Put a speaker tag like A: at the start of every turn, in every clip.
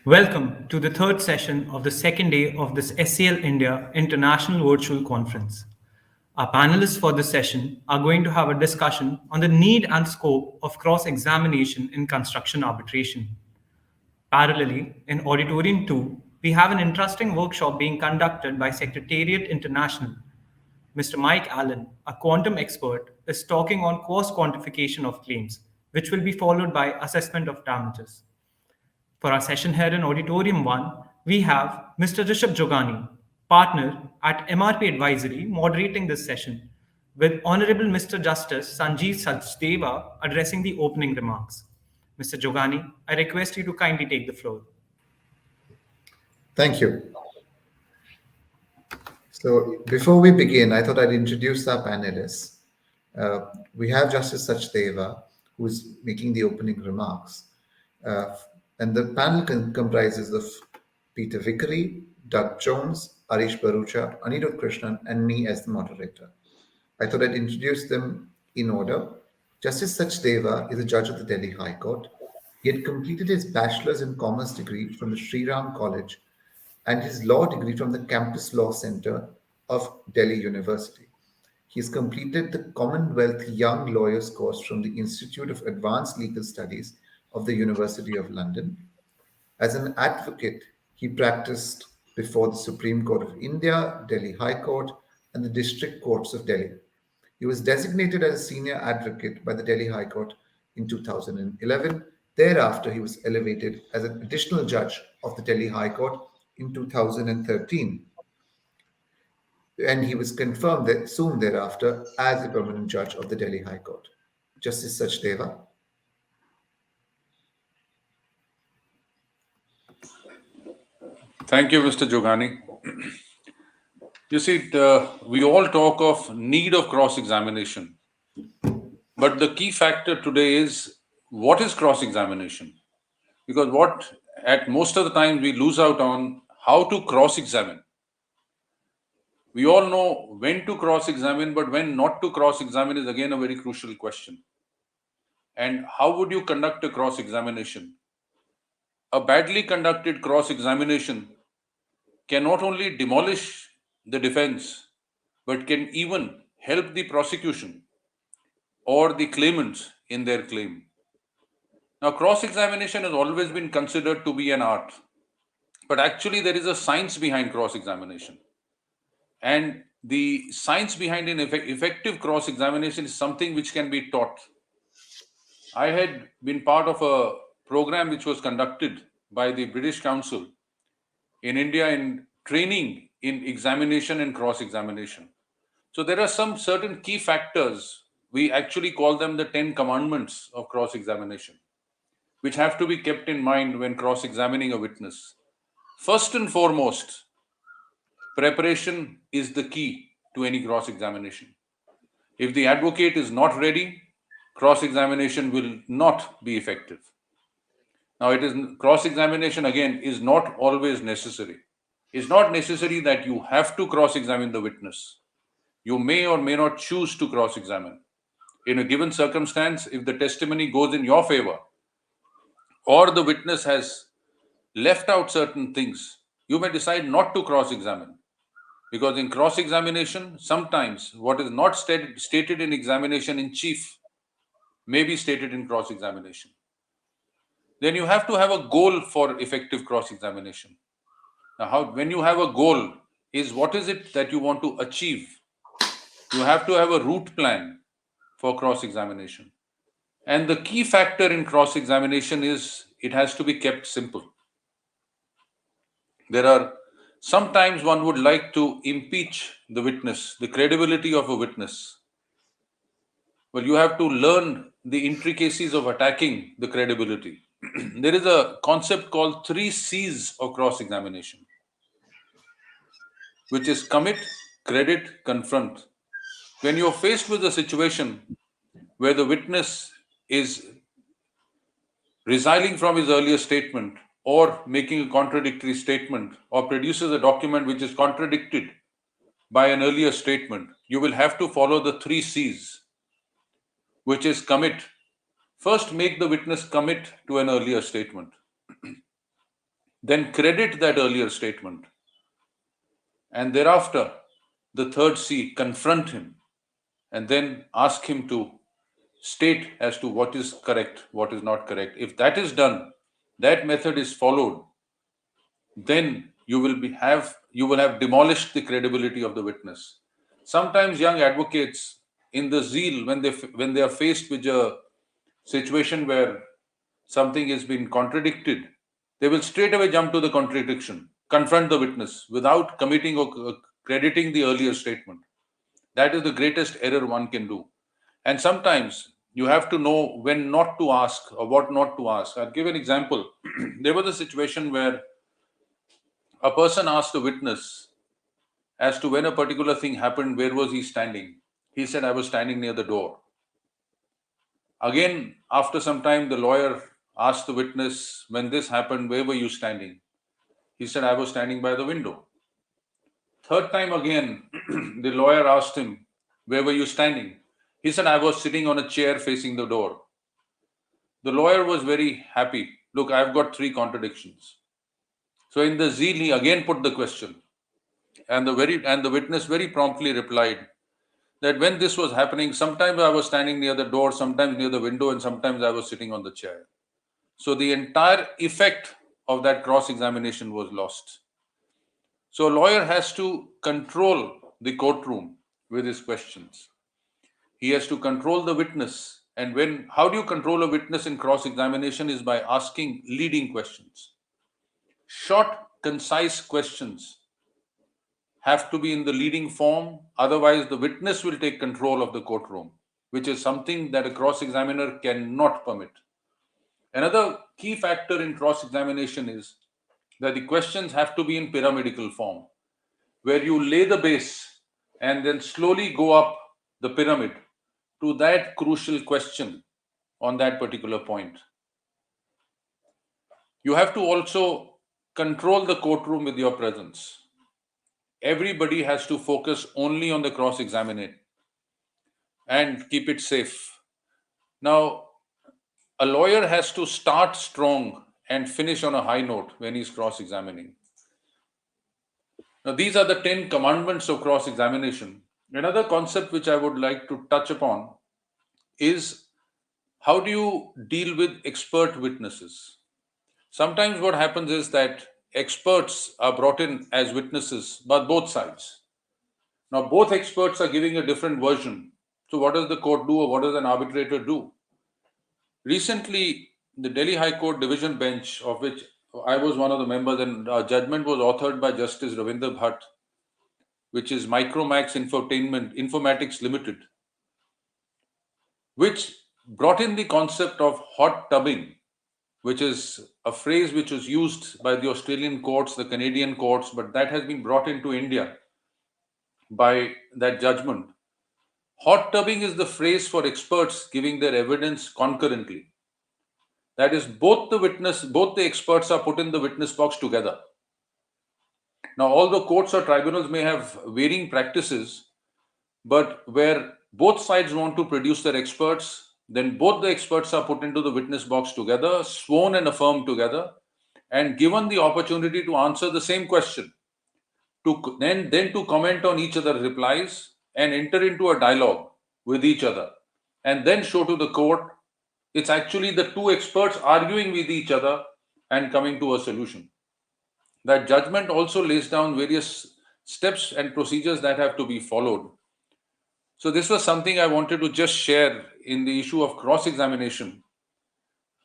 A: Welcome to the third session of the second day of this SCL India International Virtual Conference. Our panelists for this session are going to have a discussion on the need and scope of cross-examination in construction arbitration. Parallelly, in Auditorium 2, we have an interesting workshop being conducted by Secretariat International. Mr. Mike Allen, a quantum expert, is talking on cost quantification of claims, which will be followed by assessment of damages. For our session here in Auditorium 1, we have Mr. Rishabh Jogani, partner at MRP Advisory, moderating this session, with Honorable Mr. Justice Sanjeev Sachdeva addressing the opening remarks. Mr. Jogani, I request you to kindly take the floor.
B: Thank you. So before we begin, I thought I'd introduce our panelists. We have Justice Sachdeva, who is making the opening remarks. And the panel comprises of Peter Vickery, Doug Jones, Arish Barucha, Anirudh Krishnan, and me as the moderator. I thought I'd introduce them in order. Justice Sachdeva is a judge of the Delhi High Court. He had completed his bachelor's in commerce degree from the Sri Ram College and his law degree from the Campus Law Center of Delhi University. He has completed the Commonwealth Young Lawyers course from the Institute of Advanced Legal Studies of the University of London. As an advocate, he practiced before the Supreme Court of India, Delhi High Court, and the District Courts of Delhi. He was designated as a senior advocate by the Delhi High Court in 2011. Thereafter, he was elevated as an additional judge of the Delhi High Court in 2013. And he was confirmed that soon thereafter as a permanent judge of the Delhi High Court. Justice Sachdeva.
C: Thank you, Mr. Jogani. You see, we all talk of need of cross-examination. But the key factor today is, what is cross-examination? Because at most of the time we lose out on how to cross-examine. We all know when to cross-examine, but when not to cross-examine is again a very crucial question. And how would you conduct a cross-examination? A badly conducted cross-examination can not only demolish the defense, but can even help the prosecution or the claimants in their claim. Now, cross-examination has always been considered to be an art, but actually there is a science behind cross-examination. And the science behind an effective cross-examination is something which can be taught. I had been part of a program which was conducted by the British Council in India in training in examination and cross-examination. So there are some certain key factors, we actually call them the 10 commandments of cross-examination, which have to be kept in mind when cross-examining a witness. First and foremost, preparation is the key to any cross-examination. If the advocate is not ready, cross-examination will not be effective. Now, cross-examination again is not always necessary. It's not necessary that you have to cross-examine the witness. You may or may not choose to cross-examine. In a given circumstance, if the testimony goes in your favor, or the witness has left out certain things, you may decide not to cross-examine. Because in cross-examination, sometimes what is not stated in examination in chief may be stated in cross-examination. Then you have to have a goal for effective cross-examination. Now, when you have a goal, is what is it that you want to achieve? You have to have a route plan for cross-examination. And the key factor in cross-examination is it has to be kept simple. Sometimes one would like to impeach the witness, the credibility of a witness. Well, you have to learn the intricacies of attacking the credibility. There is a concept called 3 C's of cross-examination, which is commit, credit, confront. When you're faced with a situation where the witness is resiling from his earlier statement or making a contradictory statement or produces a document which is contradicted by an earlier statement, you will have to follow the 3 C's, which is commit. First, make the witness commit to an earlier statement. then credit that earlier statement. And thereafter, the third C, confront him and then ask him to state as to what is correct, what is not correct. If that is done, that method is followed, then you will have demolished the credibility of the witness. Sometimes young advocates, in the zeal, when they are faced with a situation where something has been contradicted, they will straight away jump to the contradiction, confront the witness without committing or crediting the earlier statement. That is the greatest error one can do. And sometimes you have to know when not to ask or what not to ask. I'll give an example. There was a situation where a person asked a witness as to when a particular thing happened, where was he standing? He said, I was standing near the door. Again, after some time, the lawyer asked the witness, when this happened, where were you standing? He said, I was standing by the window. Third time again, the lawyer asked him, where were you standing? He said, I was sitting on a chair facing the door. The lawyer was very happy. Look, I've got 3 contradictions. So in the zeal, he again put the question. And the witness very promptly replied that when this was happening, sometimes I was standing near the door, sometimes near the window, and sometimes I was sitting on the chair. So the entire effect of that cross-examination was lost. So a lawyer has to control the courtroom with his questions. He has to control the witness. And how do you control a witness in cross-examination is by asking leading questions. Short, concise questions have to be in the leading form. Otherwise, the witness will take control of the courtroom, which is something that a cross-examiner cannot permit. Another key factor in cross-examination is that the questions have to be in pyramidal form, where you lay the base and then slowly go up the pyramid to that crucial question on that particular point. You have to also control the courtroom with your presence. Everybody has to focus only on the cross-examination and keep it safe. Now, a lawyer has to start strong and finish on a high note when he's cross-examining. Now, these are the 10 commandments of cross-examination. Another concept which I would like to touch upon is how do you deal with expert witnesses? Sometimes what happens is that experts are brought in as witnesses by both sides. Now, both experts are giving a different version. So, what does the court do, or what does an arbitrator do? Recently, the Delhi High Court Division Bench, of which I was one of the members, and our judgment was authored by Justice Ravinder Bhatt, which is Micromax Informatics Limited, which brought in the concept of hot tubbing, which is a phrase which was used by the Australian courts, the Canadian courts, but that has been brought into India by that judgment. Hot tubbing is the phrase for experts giving their evidence concurrently. That is, both the experts are put in the witness box together. Now, although courts or tribunals may have varying practices, but where both sides want to produce their experts, then both the experts are put into the witness box together, sworn and affirmed together, and given the opportunity to answer the same question, then to comment on each other's replies and enter into a dialogue with each other, and then show to the court it's actually the 2 experts arguing with each other and coming to a solution. That judgment also lays down various steps and procedures that have to be followed. So this was something I wanted to just share in the issue of cross-examination.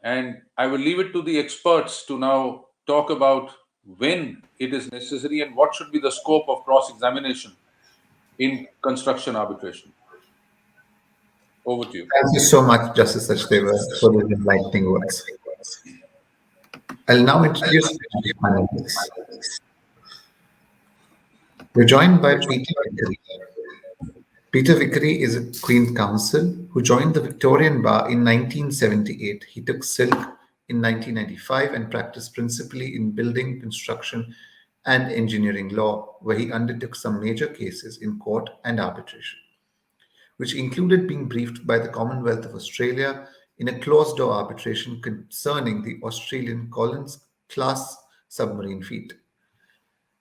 C: And I will leave it to the experts to now talk about when it is necessary and what should be the scope of cross-examination in construction arbitration. Over to you.
B: Thank you so much, Justice Sachdeva, for those enlightening words. I'll now introduce the panelists. We're joined by Peter Vickery. Peter Vickery is a Queen's Counsel who joined the Victorian Bar in 1978. He took silk in 1995 and practiced principally in building, construction, and engineering law, where he undertook some major cases in court and arbitration, which included being briefed by the Commonwealth of Australia in a closed-door arbitration concerning the Australian Collins class submarine feat.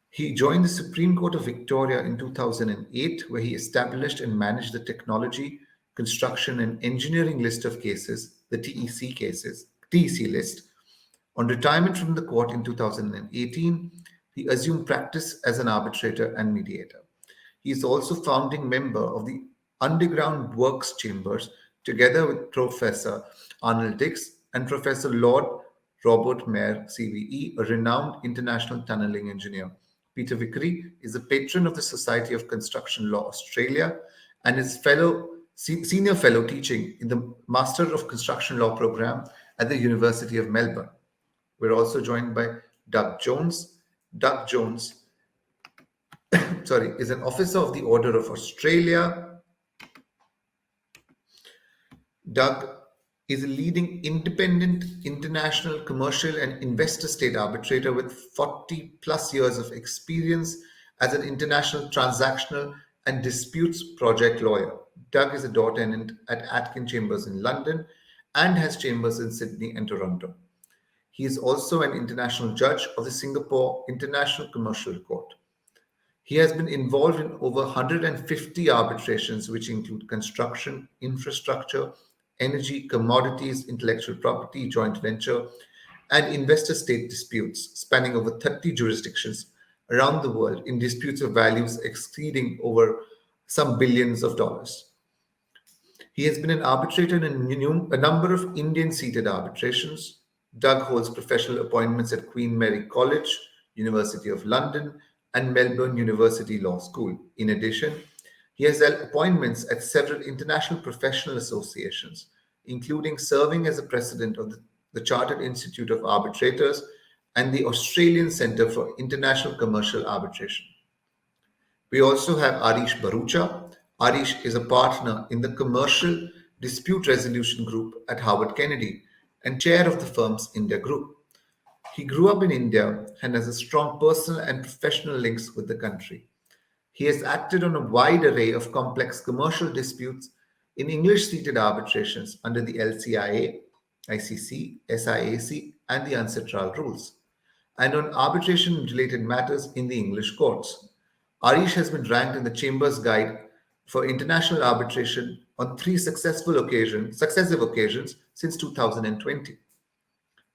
B: He joined the Supreme Court of Victoria in 2008, where he established and managed the Technology, Construction and Engineering List of Cases, the TEC list. On retirement from the court in 2018, he assumed practice as an arbitrator and mediator. He is also founding member of the Underground Works Chambers, together with Professor Arnold Dix and Professor Lord Robert Mayer, CVE, a renowned international tunneling engineer. Peter Vickery is a patron of the Society of Construction Law Australia and is senior fellow teaching in the Master of Construction Law program at the University of Melbourne. We're also joined by Doug Jones. Doug Jones is an officer of the Order of Australia. Doug is a leading independent international commercial and investor state arbitrator with 40 plus years of experience as an international transactional and disputes project lawyer. Doug is a door tenant at Atkin Chambers in London and has chambers in Sydney and Toronto. He is also an international judge of the Singapore International Commercial Court. He has been involved in over 150 arbitrations, which include construction, infrastructure, energy, commodities, intellectual property, joint venture, and investor state disputes spanning over 30 jurisdictions around the world in disputes of values exceeding over some billions of dollars. He has been an arbitrator in a number of Indian-seated arbitrations. Doug holds professional appointments at Queen Mary College, University of London, and Melbourne University Law School. In addition, he has held appointments at several international professional associations, including serving as a president of the Chartered Institute of Arbitrators and the Australian Centre for International Commercial Arbitration. We also have Arish Barucha. Arish is a partner in the Commercial Dispute Resolution Group at Harvard Kennedy and chair of the firm's India Group. He grew up in India and has a strong personal and professional links with the country. He has acted on a wide array of complex commercial disputes in English-seated arbitrations under the LCIA, ICC, SIAC, and the UNCITRAL rules, and on arbitration-related matters in the English courts. Arish has been ranked in the Chambers Guide for International Arbitration on 3 successive occasions since 2020.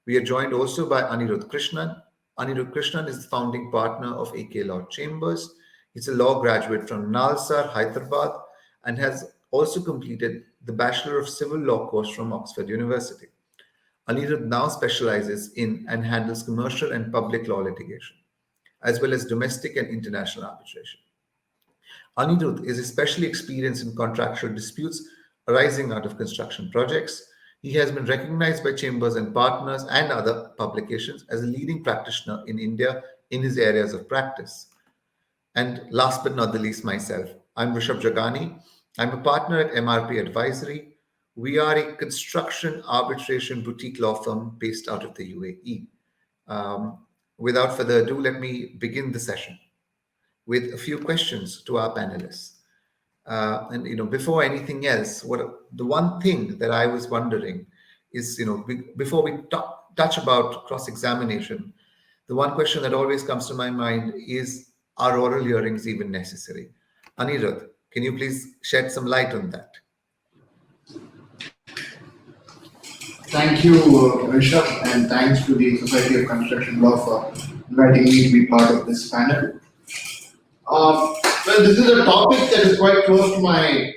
B: We are joined also by Anirudh Krishnan. Anirudh Krishnan is the founding partner of AK Law Chambers. He's a law graduate from Nalsar, Hyderabad, and has also completed the Bachelor of Civil Law course from Oxford University. Anirudh now specializes in and handles commercial and public law litigation, as well as domestic and international arbitration. Anirudh is especially experienced in contractual disputes arising out of construction projects. He has been recognized by Chambers and Partners and other publications as a leading practitioner in India in his areas of practice. And last but not the least, myself. I'm Rishabh Jogani. I'm a partner at MRP Advisory. We are a construction arbitration boutique law firm based out of the UAE. Without further ado, let me begin the session with a few questions to our panelists. Before anything else, the one thing that I was wondering is, before we touch about cross-examination, the one question that always comes to my mind is, are oral hearings even necessary? Anirudh, can you please shed some light on that?
D: Thank you, Rishabh, and thanks to the Society of Construction Law for inviting me to be part of this panel. Well, this is a topic that is quite close to my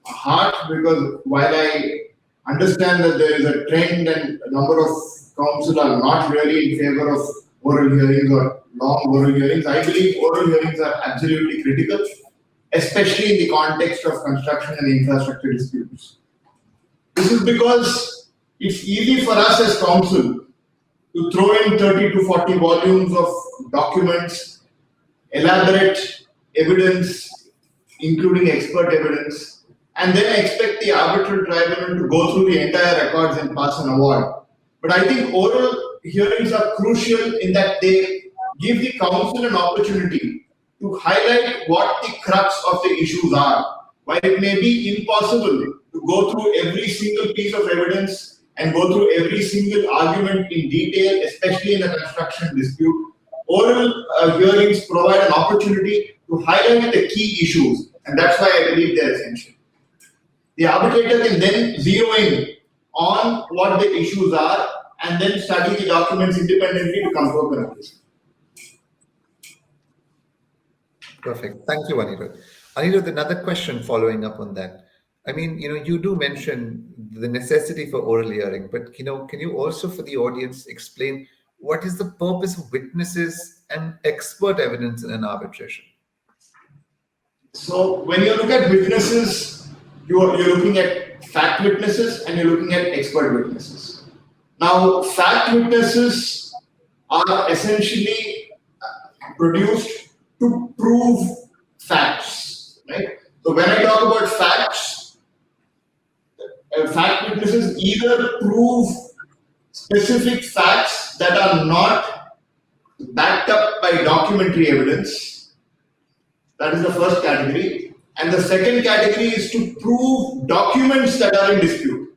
D: heart because while I understand that there is a trend and a number of counsel are not really in favor of oral hearings or long oral hearings, I believe oral hearings are absolutely critical, especially in the context of construction and infrastructure disputes. This is because it's easy for us as counsel to throw in 30 to 40 volumes of documents, elaborate evidence, including expert evidence, and then expect the arbitral tribunal to go through the entire records and pass an award. But I think oral hearings are crucial in that they give the counsel an opportunity to highlight what the crux of the issues are. While it may be impossible to go through every single piece of evidence and go through every single argument in detail, especially in a construction dispute. Oral hearings provide an opportunity to highlight the key issues, and that's why I believe they're essential. The arbitrator can then zero in on what the issues are and then study the documents independently to come to a conclusion.
B: Perfect. Thank you, Anirudh. Anirudh, another question following up on that. I mean, you do mention the necessity for oral hearing, but, can you also, for the audience, explain what is the purpose of witnesses and expert evidence in an arbitration?
D: So when you look at witnesses, you're looking at fact witnesses and you're looking at expert witnesses. Now, fact witnesses are essentially produced to prove facts, right? So when I talk about facts, fact witnesses either prove specific facts that are not backed up by documentary evidence. That is the first category. And the second category is to prove documents that are in dispute.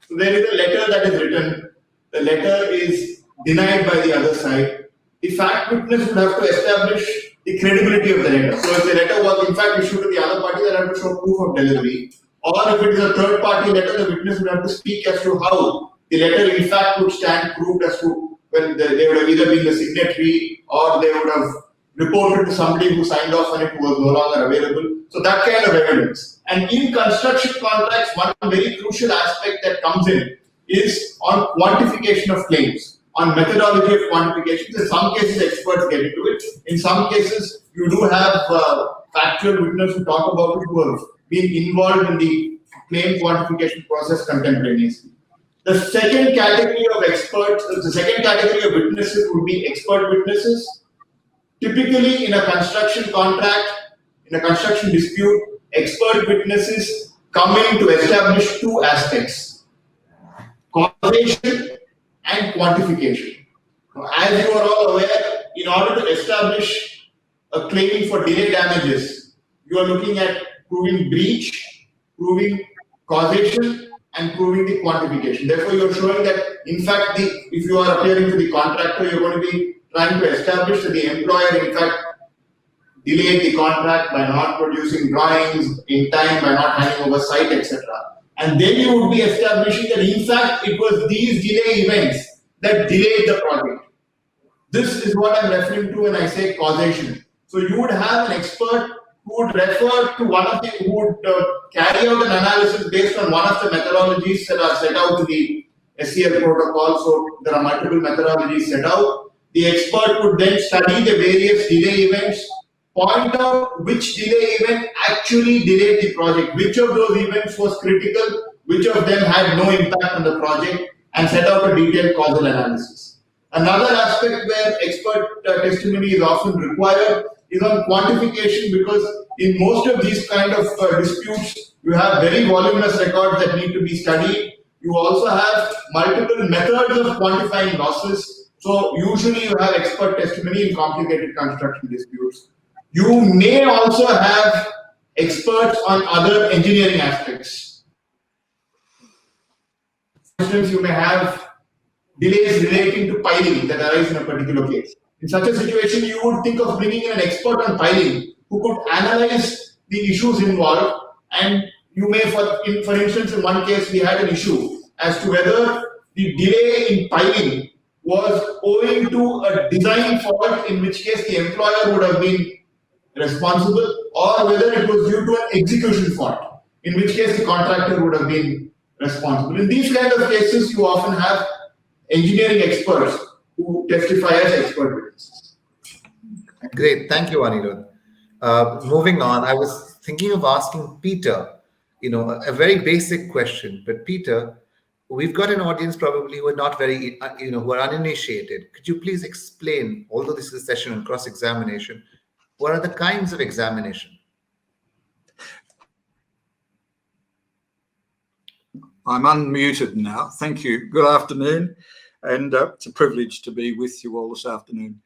D: So there is a letter that is written. The letter is denied by the other side. The fact witness would have to establish the credibility of the letter. So if the letter was in fact issued to the other party, they have to show proof of delivery. Or if it is a third party letter, the witness would have to speak as to how the letter in fact would stand proved as to when they would have either been the signatory or they would have reported to somebody who signed off on it who was no longer available. So that kind of evidence. And in construction contracts, one very crucial aspect that comes in is on quantification of claims, on methodology of quantification. In some cases, experts get into it. In some cases, you do have factual witnesses who talk about it who have been involved in the claim quantification process contemporaneously. The second category of experts, the second category of witnesses would be expert witnesses. Typically, in a construction contract, in a construction dispute, expert witnesses come in to establish two aspects: causation and quantification. As you are all aware, in order to establish a claim for delay damages, you are looking at proving breach, proving causation, and proving the quantification. Therefore, you are showing that, in fact, if you are appearing to the contractor, you are going to be trying to establish that the employer, in fact, delayed the contract by not producing drawings in time, by not handing over site, etc. And then you would be establishing that, in fact, it was these delay events that delayed the project. This is what I'm referring to when I say causation. So you would have an expert who would refer to who would carry out an analysis based on one of the methodologies that are set out to the SCL protocol. So there are multiple methodologies set out. The expert would then study the various delay events, point out which delay event actually delayed the project, which of those events was critical, which of them had no impact on the project, and set out a detailed causal analysis. Another aspect where expert testimony is often required is on quantification, because in most of these kind of disputes, you have very voluminous records that need to be studied. You also have multiple methods of quantifying losses. So usually you have expert testimony in complicated construction disputes. You may also have experts on other engineering aspects. For instance, you may have delays relating to piling that arise in a particular case. In such a situation, you would think of bringing in an expert on piling who could analyze the issues involved, and you may, for instance, in one case, we had an issue as to whether the delay in piling was owing to a design fault, in which case the employer would have been responsible, or whether it was due to an execution fault, in which case the contractor would have been responsible. In these kind of cases, you often have engineering experts who testify as expert witnesses.
B: Great. Thank you, Anirudh. Moving on, I was thinking of asking Peter, a very basic question. But Peter, we've got an audience probably who are not very, who are uninitiated. Could you please explain, although this is a session on cross-examination, what are the kinds of examination?
E: I'm unmuted now. Thank you. Good afternoon. And it's a privilege to be with you all this afternoon.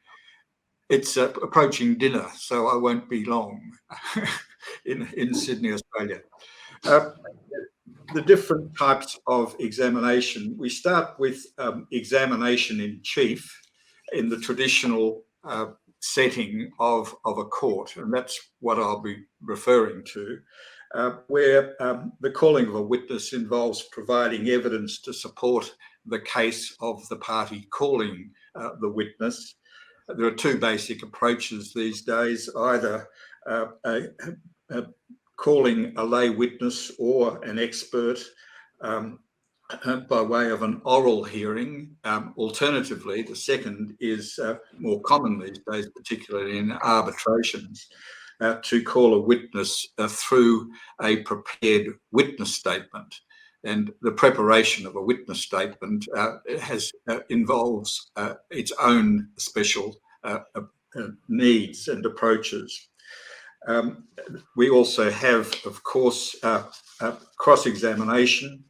E: It's approaching dinner, so I won't be long in Sydney, Australia. the different types of examination. We start with examination in chief in the traditional setting of a court, and that's what I'll be referring to, where the calling of a witness involves providing evidence to support the case of the party calling the witness. There are two basic approaches these days, either calling a lay witness or an expert by way of an oral hearing. Alternatively, the second is more common these days, particularly in arbitrations, to call a witness through a prepared witness statement. And the preparation of a witness statement involves its own special needs and approaches. We also have, of course, cross-examination,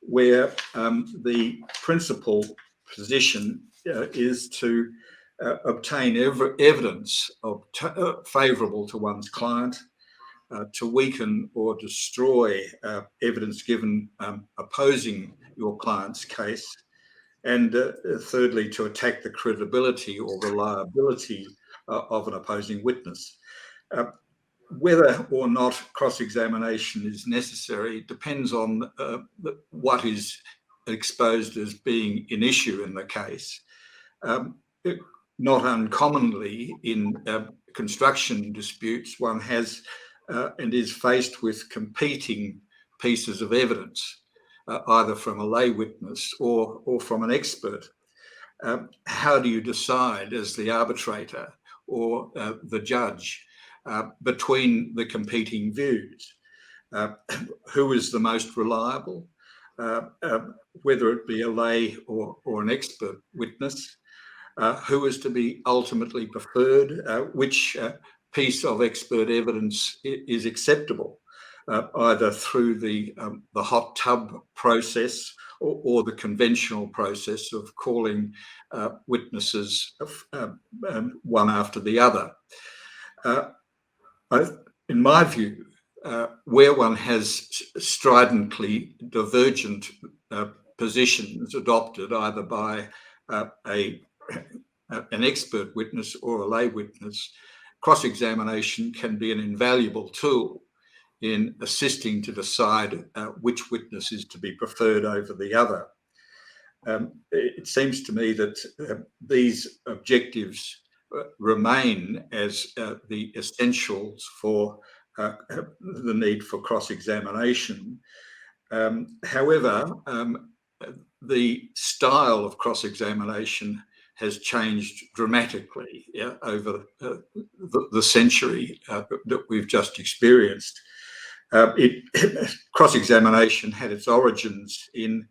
E: where the principal position is to obtain evidence favourable to one's client, to weaken or destroy evidence given opposing your client's case, and thirdly, to attack the credibility or reliability of an opposing witness. Whether or not cross-examination is necessary depends on what is exposed as being an issue in the case. Not uncommonly in construction disputes, one has and is faced with competing pieces of evidence, either from a lay witness or from an expert. How do you decide as the arbitrator or the judge between the competing views? Who is the most reliable, whether it be a lay or an expert witness? Who is to be ultimately preferred? Which piece of expert evidence is acceptable, either through the hot tub process or the conventional process of calling witnesses one after the other? In my view, where one has stridently divergent positions adopted either by an expert witness or a lay witness, cross-examination can be an invaluable tool in assisting to decide which witness is to be preferred over the other. It seems to me that these objectives remain as the essentials for the need for cross-examination. However, the style of cross-examination has changed dramatically over the century that we've just experienced. Cross-examination had its origins in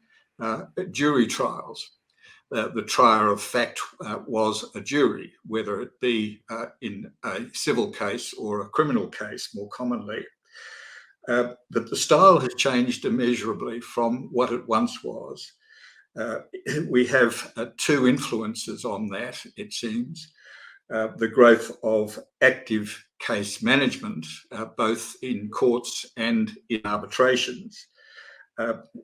E: jury trials. The trier of fact was a jury, whether it be in a civil case or a criminal case more commonly. But the style has changed immeasurably from what it once was. We have two influences on that, it seems. The growth of active case management, both in courts and in arbitrations,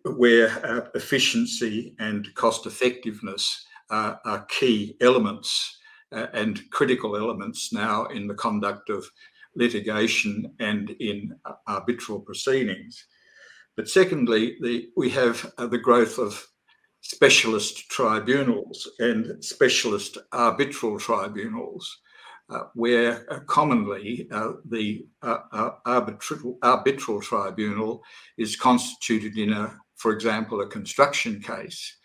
E: where efficiency and cost effectiveness are key elements and critical elements now in the conduct of litigation and in arbitral proceedings. But secondly, we have the growth of specialist tribunals and specialist arbitral tribunals, where commonly the arbitral tribunal is constituted in, for example, a construction case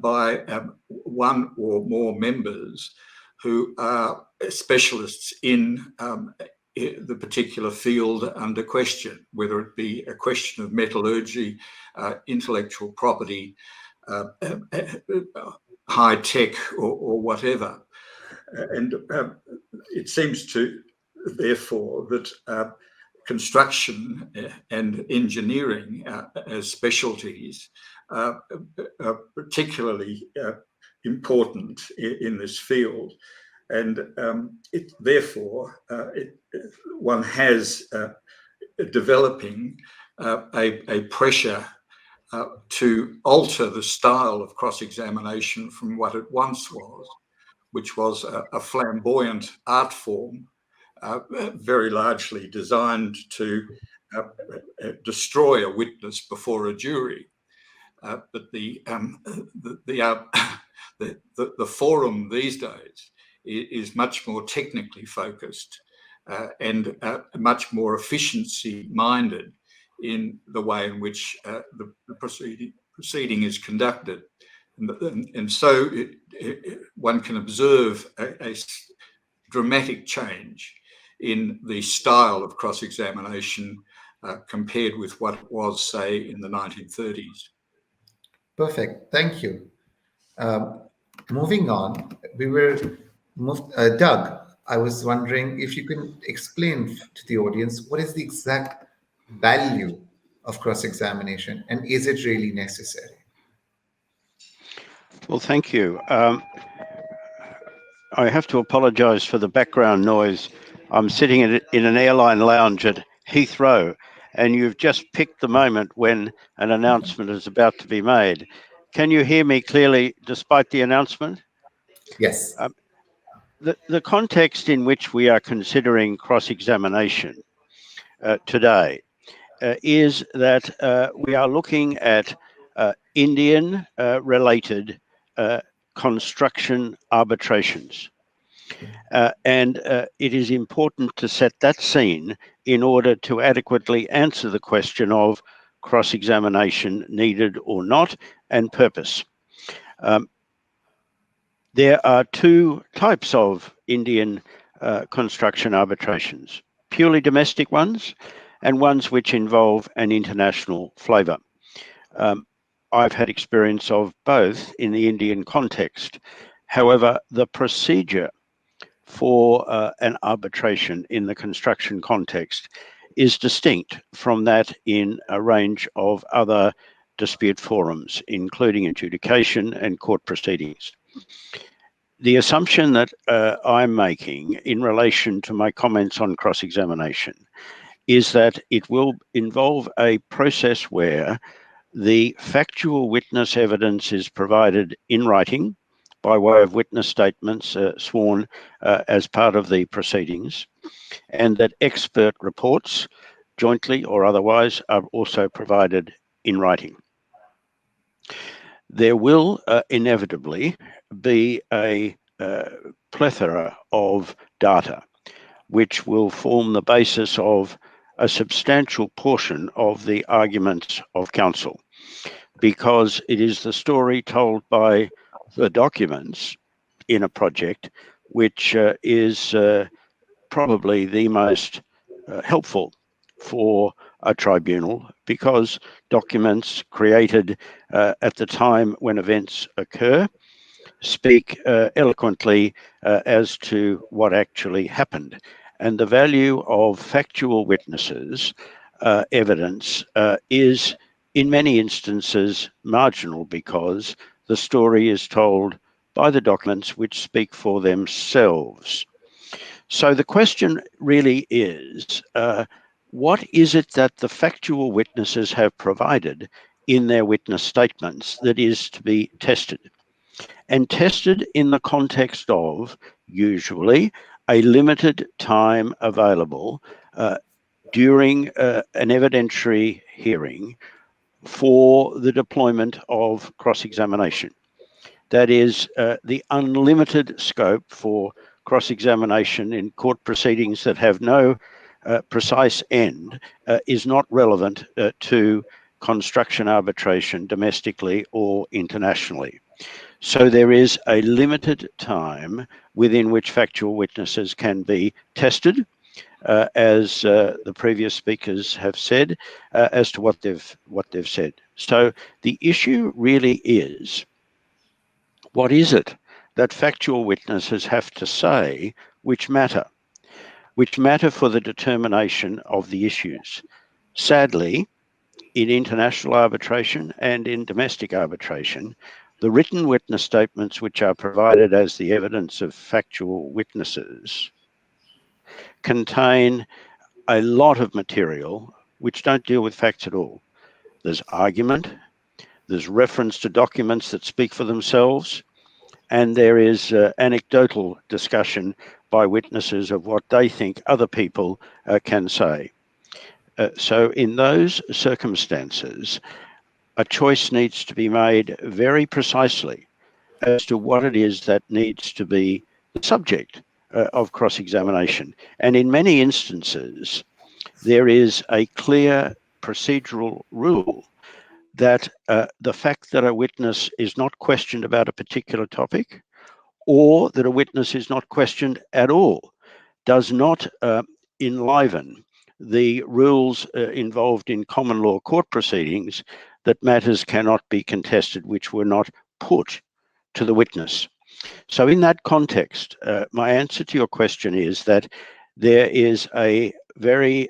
E: by one or more members who are specialists in the particular field under question, whether it be a question of metallurgy, intellectual property, high tech or whatever. And it seems to, therefore, that construction and engineering as specialties are particularly important in this field. And therefore, one has developing a pressure to alter the style of cross-examination from what it once was, which was a flamboyant art form, very largely designed to destroy a witness before a jury. But the forum these days is much more technically focused and much more efficiency-minded in the way in which the proceeding is conducted. And so one can observe a dramatic change in the style of cross-examination compared with what it was, say, in the 1930s.
B: Perfect. Thank you. Moving on, Doug, I was wondering if you can explain to the audience what is the exact value of cross-examination and is it really necessary?
F: Well, thank you. I have to apologise for the background noise. I'm sitting in an airline lounge at Heathrow, and you've just picked the moment when an announcement is about to be made. Can you hear me clearly despite the announcement?
B: Yes.
F: The context in which we are considering cross-examination today is that we are looking at Indian-related construction arbitrations. And it is important to set that scene in order to adequately answer the question of cross-examination needed or not and purpose. There are two types of Indian construction arbitrations, purely domestic ones and ones which involve an international flavour. I've had experience of both in the Indian context. However, the procedure for an arbitration in the construction context is distinct from that in a range of other dispute forums, including adjudication and court proceedings. The assumption that I'm making in relation to my comments on cross-examination is that it will involve a process where the factual witness evidence is provided in writing by way of witness statements sworn as part of the proceedings, and that expert reports, jointly or otherwise, are also provided in writing. There will inevitably be a plethora of data which will form the basis of a substantial portion of the arguments of counsel, because it is the story told by the documents in a project which is probably the most helpful for a tribunal, because documents created at the time when events occur speak eloquently as to what actually happened. And the value of factual witnesses' evidence is in many instances marginal, because the story is told by the documents which speak for themselves. So the question really is, what is it that the factual witnesses have provided in their witness statements that is to be tested? And tested in the context of, usually, a limited time available during an evidentiary hearing for the deployment of cross-examination. That is, the unlimited scope for cross-examination in court proceedings that have no precise end is not relevant to construction arbitration domestically or internationally. So there is a limited time within which factual witnesses can be tested, as the previous speakers have said, as to what they've said. So the issue really is, what is it that factual witnesses have to say which matter for the determination of the issues? Sadly, in international arbitration and in domestic arbitration, the written witness statements which are provided as the evidence of factual witnesses contain a lot of material which don't deal with facts at all. There's argument, there's reference to documents that speak for themselves, and there is anecdotal discussion by witnesses of what they think other people can say. So in those circumstances, a choice needs to be made very precisely as to what it is that needs to be the subject of cross-examination. And in many instances, there is a clear procedural rule that the fact that a witness is not questioned about a particular topic, or that a witness is not questioned at all, does not enliven the rules involved in common law court proceedings that matters cannot be contested which were not put to the witness. So in that context, my answer to your question is that there is a very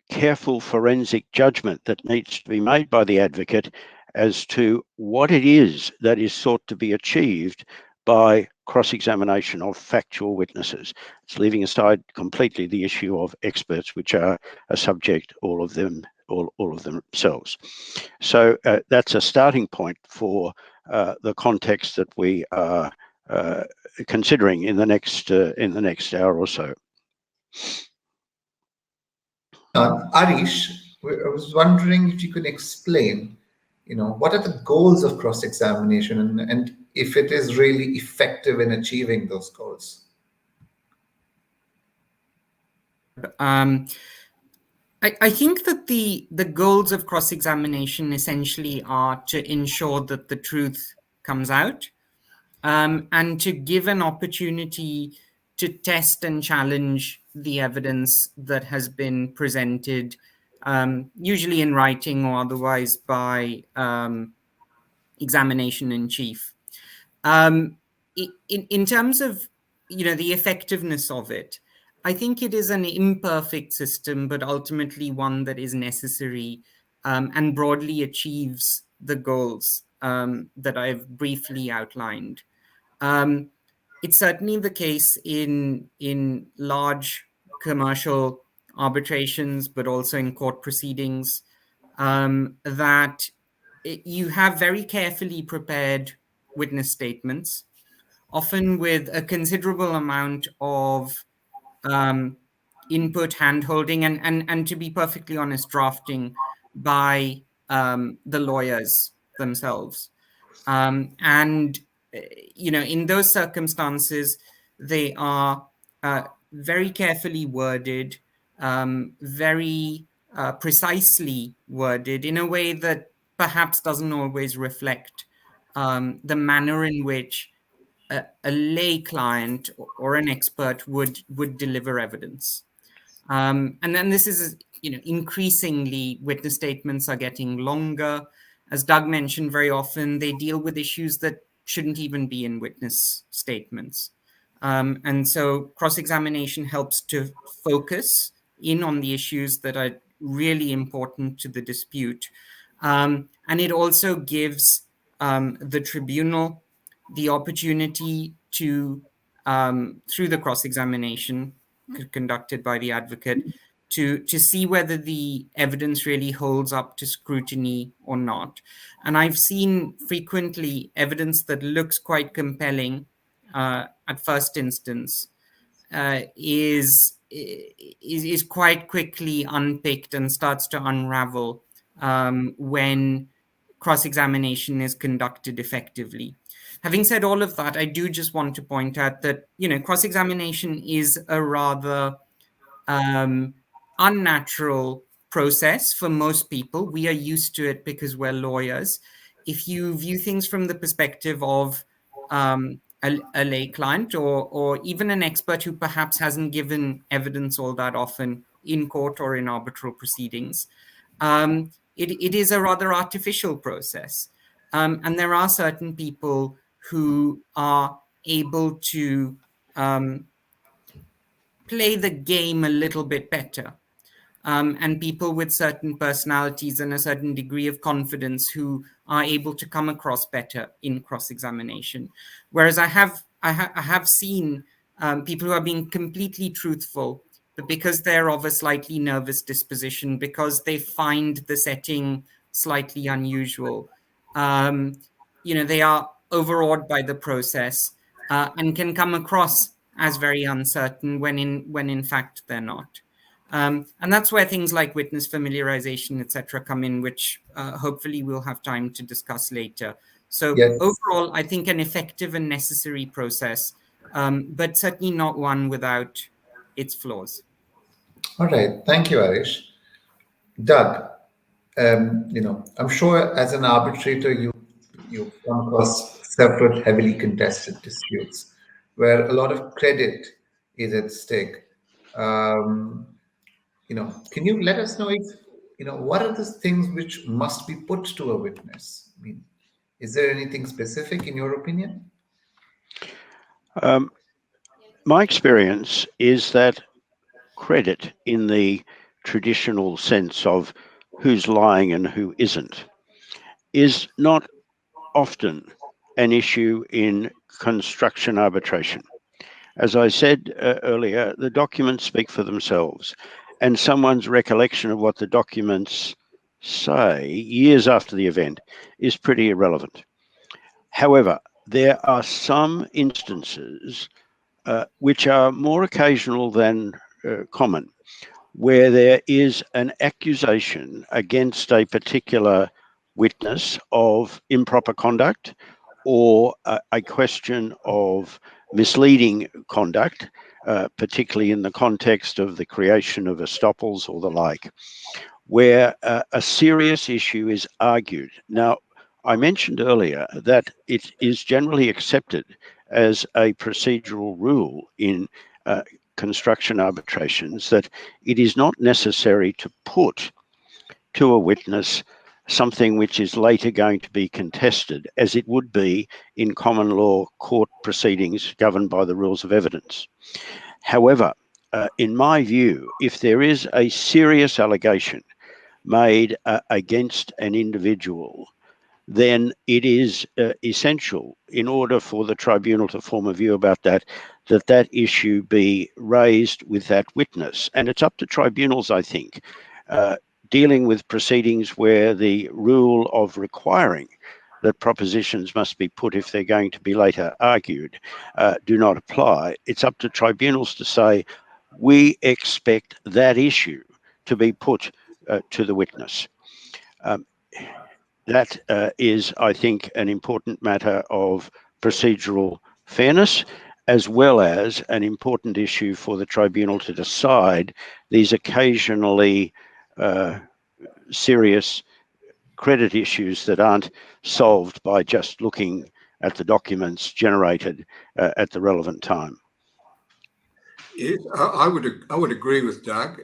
F: careful forensic judgment that needs to be made by the advocate as to what it is that is sought to be achieved by cross-examination of factual witnesses. It's leaving aside completely the issue of experts, which are a subject, all of themselves. So that's a starting point for the context that we are considering in the next hour or so.
B: Arish, I was wondering if you could explain, what are the goals of cross-examination and if it is really effective in achieving those goals?
G: I think that the goals of cross-examination essentially are to ensure that the truth comes out, and to give an opportunity to test and challenge the evidence that has been presented, usually in writing or otherwise by examination in chief. In terms of the effectiveness of it, I think it is an imperfect system, but ultimately one that is necessary and broadly achieves the goals that I've briefly outlined. It's certainly the case in large commercial arbitrations, but also in court proceedings, that you have very carefully prepared witness statements, often with a considerable amount of input, hand-holding, and to be perfectly honest, drafting by the lawyers themselves. And in those circumstances, they are very carefully worded, very precisely worded in a way that perhaps doesn't always reflect the manner in which a lay client or an expert would deliver evidence. And then this is, increasingly witness statements are getting longer. As Doug mentioned, very often they deal with issues that shouldn't even be in witness statements. And so cross-examination helps to focus in on the issues that are really important to the dispute. And it also gives the tribunal the opportunity to, through the cross-examination conducted by the advocate, to see whether the evidence really holds up to scrutiny or not. And I've seen frequently evidence that looks quite compelling at first instance is quite quickly unpicked and starts to unravel when cross-examination is conducted effectively. Having said all of that, I do just want to point out that, cross-examination is a rather unnatural process for most people. We are used to it because we're lawyers. If you view things from the perspective of a lay client or even an expert who perhaps hasn't given evidence all that often in court or in arbitral proceedings, it is a rather artificial process. And there are certain people who are able to play the game a little bit better. And people with certain personalities and a certain degree of confidence who are able to come across better in cross-examination. Whereas I have seen people who are being completely truthful but because they're of a slightly nervous disposition, because they find the setting slightly unusual, they are overawed by the process and can come across as very uncertain when in fact they're not. And that's where things like witness familiarization, etc., come in, which hopefully we'll have time to discuss later. So
B: Yes.
G: overall, I think an effective and necessary process, but certainly not one without its flaws.
B: All right. Thank you, Arish. Doug, I'm sure as an arbitrator, you come across several heavily contested disputes where a lot of credit is at stake. Can you let us know what are the things which must be put to a witness? I mean, is there anything specific in your opinion?
F: My experience is that credit in the traditional sense of who's lying and who isn't is not often an issue in construction arbitration. As I said earlier, the documents speak for themselves, and someone's recollection of what the documents say years after the event is pretty irrelevant. However, there are some instances which are more occasional than common, where there is an accusation against a particular witness of improper conduct or a question of misleading conduct, particularly in the context of the creation of estoppels or the like, where a serious issue is argued. Now, I mentioned earlier that it is generally accepted as a procedural rule in construction arbitrations that it is not necessary to put to a witness something which is later going to be contested, as it would be in common law court proceedings governed by the rules of evidence. However, in my view, if there is a serious allegation made against an individual, then it is essential, in order for the tribunal to form a view about that issue be raised with that witness. And it's up to tribunals, I think, dealing with proceedings where the rule of requiring that propositions must be put if they're going to be later argued do not apply. It's up to tribunals to say, we expect that issue to be put to the witness. That is, I think, an important matter of procedural fairness, as well as an important issue for the tribunal to decide these occasionally serious credit issues that aren't solved by just looking at the documents generated at the relevant time.
E: Yes, I would agree with Doug.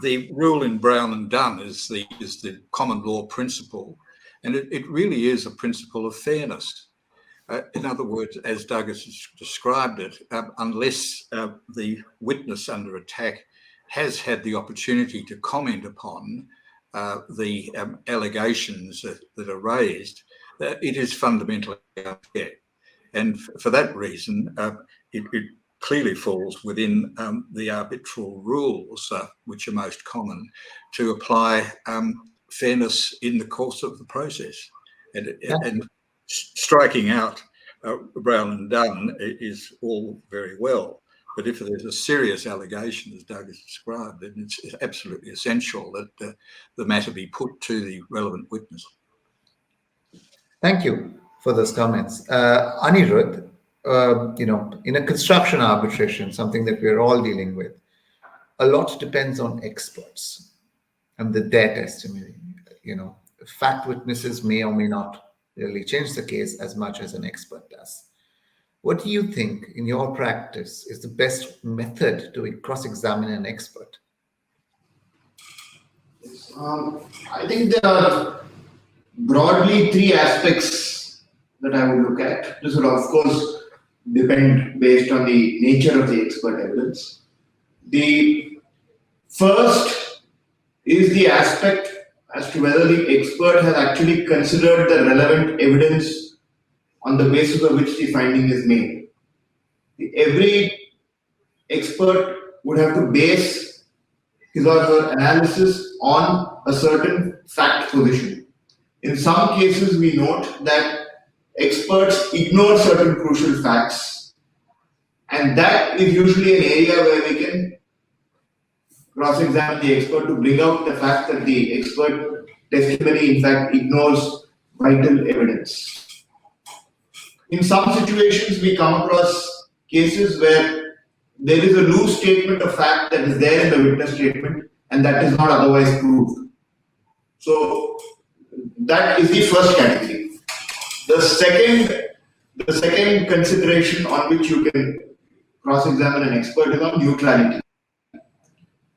E: The rule in Brown and Dunn is the common law principle, and it really is a principle of fairness. In other words, as Doug has described it, unless the witness under attack has had the opportunity to comment upon the allegations that are raised, it is fundamentally unfair. And for that reason, it clearly falls within the arbitral rules, which are most common, to apply fairness in the course of the process. And striking out Brown and Dunn is all very well, but if there's a serious allegation, as Doug has described, then it's absolutely essential that the matter be put to the relevant witness.
B: Thank you for those comments. Anirudh, in a construction arbitration, something that we're all dealing with, a lot depends on experts and their testimony. Fact witnesses may or may not really change the case as much as an expert does. What do you think, in your practice, is the best method to cross-examine an expert?
D: I think there are broadly three aspects that I would look at. This will, of course, depend based on the nature of the expert evidence. The first is the aspect as to whether the expert has actually considered the relevant evidence on the basis of which the finding is made. Every expert would have to base his or her analysis on a certain fact position. In some cases, we note that experts ignore certain crucial facts, and that is usually an area where we can cross-examine the expert to bring out the fact that the expert testimony in fact ignores vital evidence. In some situations, we come across cases where there is a loose statement of fact that is there in the witness statement and that is not otherwise proved. So that is the first category. The second consideration on which you can cross-examine an expert is on neutrality.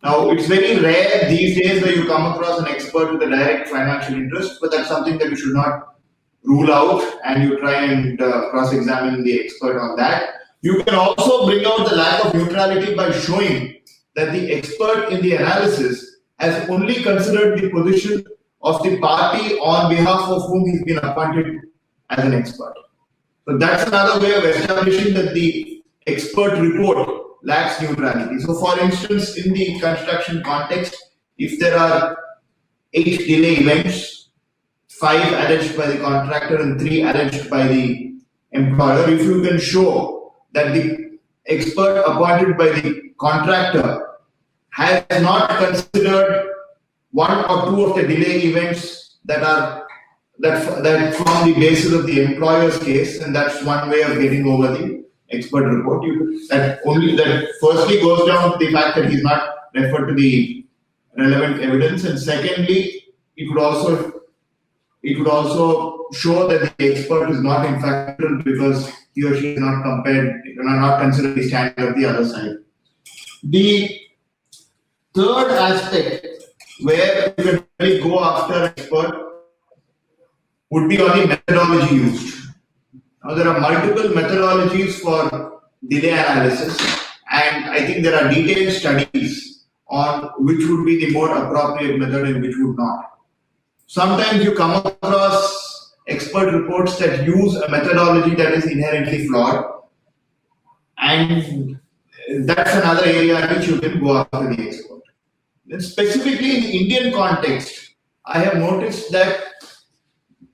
D: Now, it's very rare these days where you come across an expert with a direct financial interest, but that's something that you should not rule out, and you try and cross-examine the expert on that. You can also bring out the lack of neutrality by showing that the expert in the analysis has only considered the position of the party on behalf of whom he's been appointed as an expert. So that's another way of establishing that the expert report lacks neutrality. So for instance, in the construction context, if there are 8 delay events, 5 alleged by the contractor and 3 alleged by the employer, if you can show that the expert appointed by the contractor has not considered 1 or 2 of the delay events that form the basis of the employer's case, and that's one way of getting over the expert report. That firstly goes down to the fact that he's not referred to the relevant evidence, and secondly, it would also show that the expert is not in fact because he or she is not considered the standard of the other side. The third aspect where you can really go after an expert would be on the methodology used. Now, there are multiple methodologies for delay analysis, and I think there are detailed studies on which would be the more appropriate method and which would not. Sometimes you come across expert reports that use a methodology that is inherently flawed, and that's another area in which you can go after the expert. Then specifically in the Indian context, I have noticed that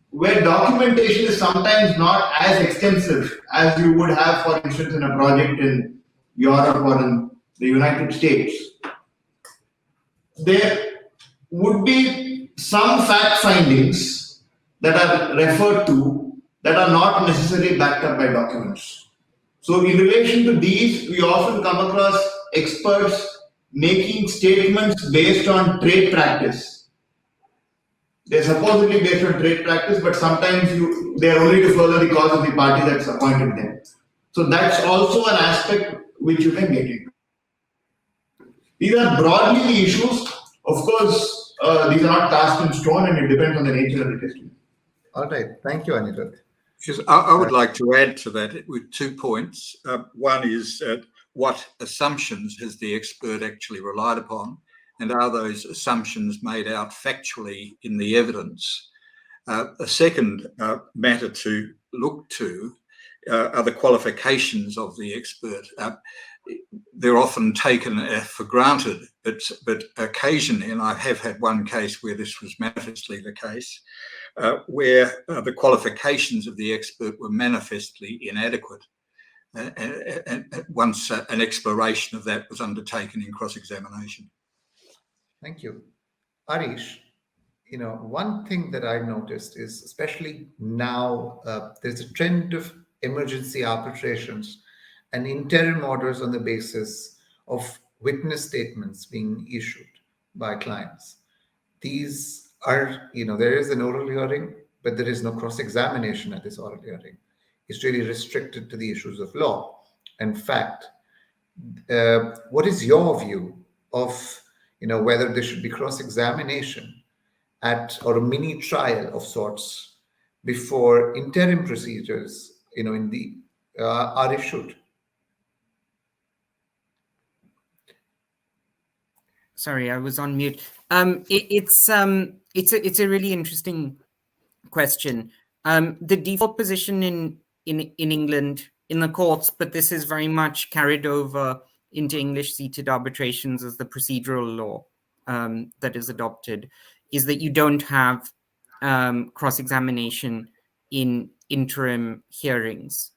D: where documentation is sometimes not as extensive as you would have, for instance, in a project in Europe or in the United States, there would be some fact findings that are referred to that are not necessarily backed up by documents. So in relation to these, we often come across experts making statements based on trade practice. They're supposedly based on trade practice, but sometimes they're only to further the cause of the party that's appointed them. So that's also an aspect which you can get into. These are broadly the issues. Of course, these are not cast in stone, and it depends on the nature of the testimony.
B: All right. Thank you, Anirudh.
E: Yes, I would like to add to that with 2 points. One is what assumptions has the expert actually relied upon, and are those assumptions made out factually in the evidence? A second matter to look to are the qualifications of the expert. They're often taken for granted, but occasionally, and I have had one case where this was manifestly the case, where the qualifications of the expert were manifestly inadequate. And once an exploration of that was undertaken in cross-examination.
B: Thank you. Arish, one thing that I've noticed is, especially now, there's a trend of emergency arbitrations and interim orders on the basis of witness statements being issued by clients. These are, there is an oral hearing, but there is no cross-examination at this oral hearing. It's really restricted to the issues of law and fact. What is your view of whether there should be cross-examination or a mini trial of sorts before interim procedures, in the are issued?
G: Sorry, I was on mute. It's a really interesting question. The default position in England in the courts, but this is very much carried over into English-seated arbitrations as the procedural law that is adopted is that you don't have cross-examination in interim hearings.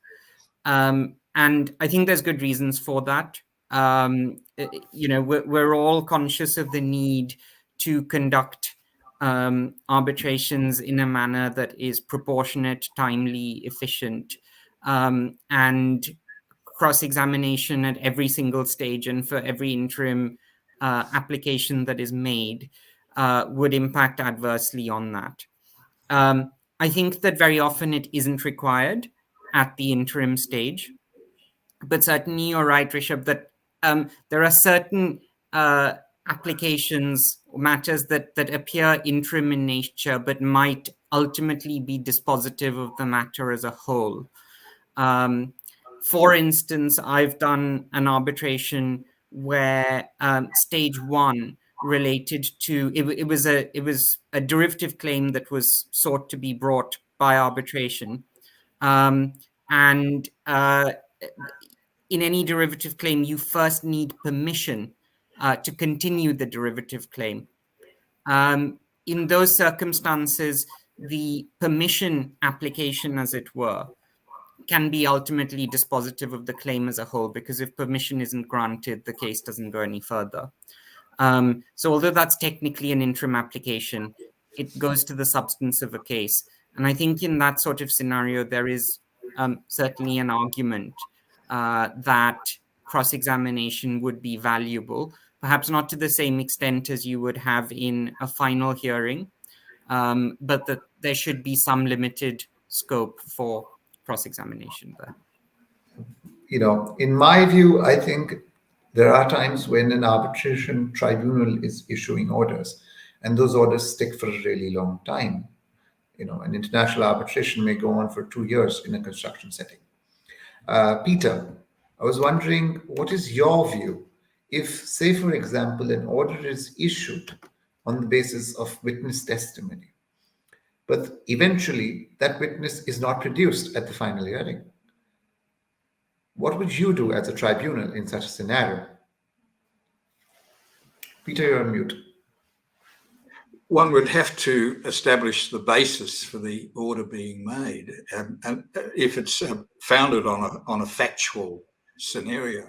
G: And I think there's good reasons for that. We're all conscious of the need to conduct arbitrations in a manner that is proportionate, timely, efficient, and cross-examination at every single stage and for every interim application that is made would impact adversely on that. I think that very often it isn't required at the interim stage, but certainly you're right, Rishabh, that there are certain applications or matters that appear interim in nature, but might ultimately be dispositive of the matter as a whole. For instance, I've done an arbitration where stage one related to it was a derivative claim that was sought to be brought by arbitration, and in any derivative claim, you first need permission to continue the derivative claim. In those circumstances, the permission application, as it were, can be ultimately dispositive of the claim as a whole, because if permission isn't granted, the case doesn't go any further. So although that's technically an interim application, it goes to the substance of a case. And I think in that sort of scenario, there is certainly an argument that cross-examination would be valuable, perhaps not to the same extent as you would have in a final hearing, but that there should be some limited scope for cross-examination there.
B: In my view, I think there are times when an arbitration tribunal is issuing orders, and those orders stick for a really long time. An international arbitration may go on for 2 years in a construction setting. Peter, I was wondering, what is your view if, say, for example, an order is issued on the basis of witness testimony, but eventually that witness is not produced at the final hearing? What would you do as a tribunal in such a scenario? Peter, you're on mute.
E: One would have to establish the basis for the order being made, and if it's founded on a factual scenario,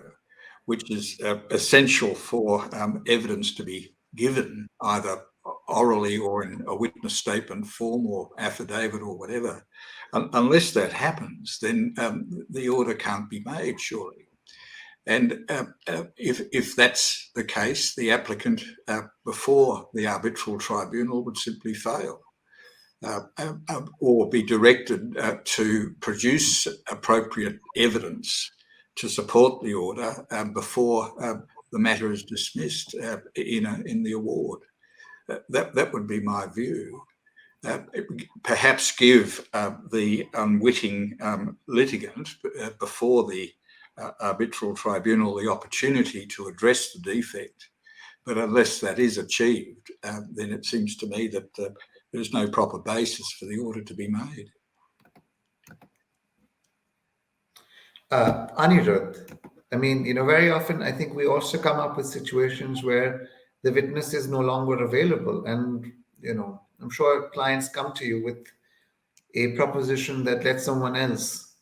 E: which is essential for evidence to be given either orally or in a witness statement form or affidavit or whatever. Unless that happens, then the order can't be made, surely. And if that's the case, the applicant before the arbitral tribunal would simply fail or be directed to produce appropriate evidence to support the order before the matter is dismissed in the award. That would be my view. Perhaps give the unwitting litigant before the arbitral tribunal the opportunity to address the defect. But unless that is achieved, then it seems to me that there's no proper basis for the order to be made.
B: Anirudh, very often I think we also come up with situations where the witness is no longer available, and I'm sure clients come to you with a proposition that let someone else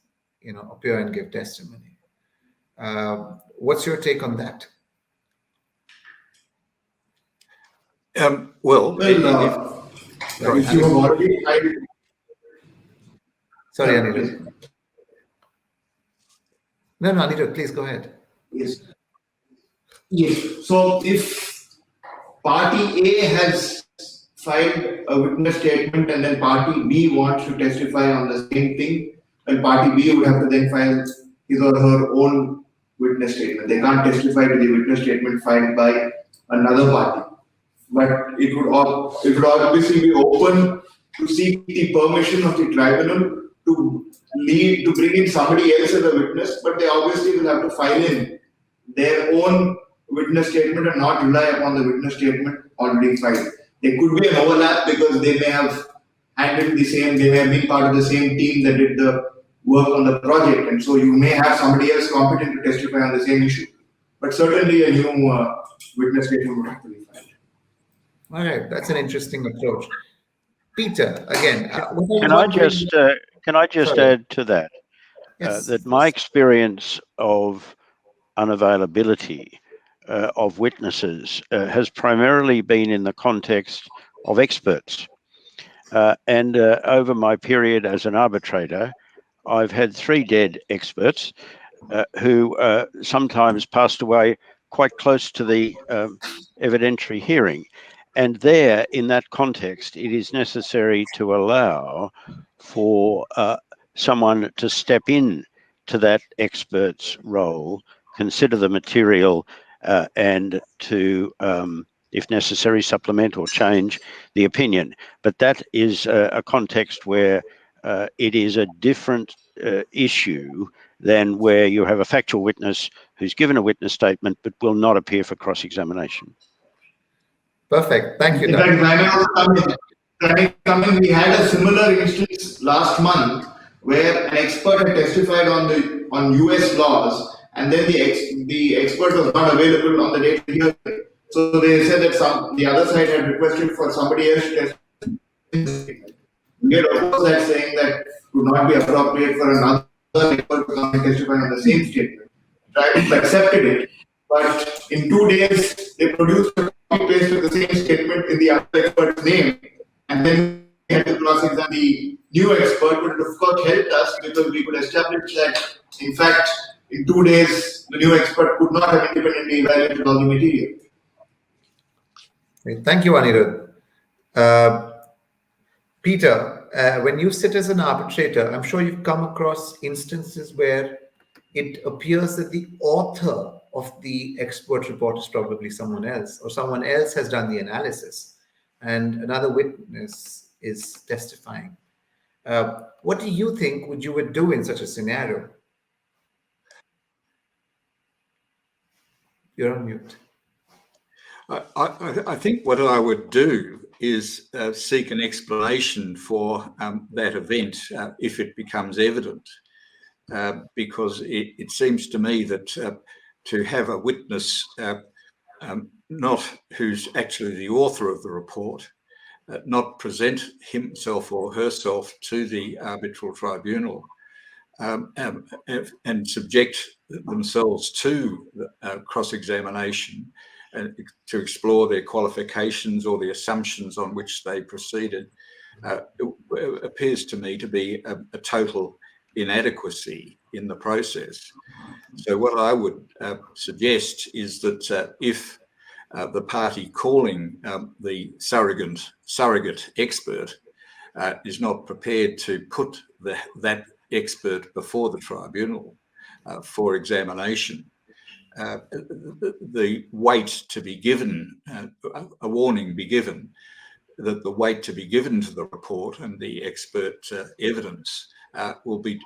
B: appear and give testimony. What's your take on that?
D: If you have already
B: Sorry, Anirudh. No, Anirudh, please go ahead.
D: Yes. So if party A has filed a witness statement and then party B wants to testify on the same thing, then party B would have to then file his or her own witness statement. They can't testify to the witness statement filed by another party. But it would obviously be open to seek the permission of the tribunal to bring in somebody else as a witness, but they obviously will have to file in their own witness statement and not rely upon the witness statement already filed. There could be an overlap because they may have handled they may have been part of the same team that did the work on the project, and so you may have somebody else competent to testify on the same issue. but certainly a new witness statement would have to be filed.
B: All right, that's an interesting approach. Peter, again,
F: Can I just
B: Sorry.
F: add to that
B: Yes.
F: that my experience of unavailability of witnesses has primarily been in the context of experts. And over my period as an arbitrator, I've had 3 dead experts who sometimes passed away quite close to the evidentiary hearing. And there, in that context, it is necessary to allow for someone to step in to that expert's role, consider the material, and to, if necessary, supplement or change the opinion. But that is a context where it is a different issue than where you have a factual witness who's given a witness statement but will not appear for cross-examination.
B: Perfect. Thank you,
D: In
B: Doug.
D: fact, we had a similar instance last month where an expert had testified on US laws, and then the expert was not available on the date of the hearing. So they said that the other side had requested for somebody else to testify. We had opposed that, saying that it would not be appropriate for another expert to come and testify on the same statement. Tribunal accepted it, but in 2 days they produced a copy paste of the same statement in the other expert's name, and then we had to cross-examine the new expert, but it of course helped us because we could establish that, in fact, in 2 days the new expert could not have independently evaluated all the material.
B: Great. Thank you, Anirudh. Peter, when you sit as an arbitrator, I'm sure you've come across instances where it appears that the author of the expert report is probably someone else, or someone else has done the analysis, and another witness is testifying. What do you think you would do in such a scenario? You're on mute.
E: I think what I would do is seek an explanation for that event if it becomes evident, because it seems to me that to have a witness not who's actually the author of the report, not present himself or herself to the arbitral tribunal, and subject themselves to cross-examination and to explore their qualifications or the assumptions on which they proceeded, appears to me to be a total inadequacy in the process. So what I would suggest is that if the party calling the surrogate expert is not prepared to put that expert before the tribunal for examination, the weight to be given, a warning be given that the weight to be given to the report and the expert evidence will be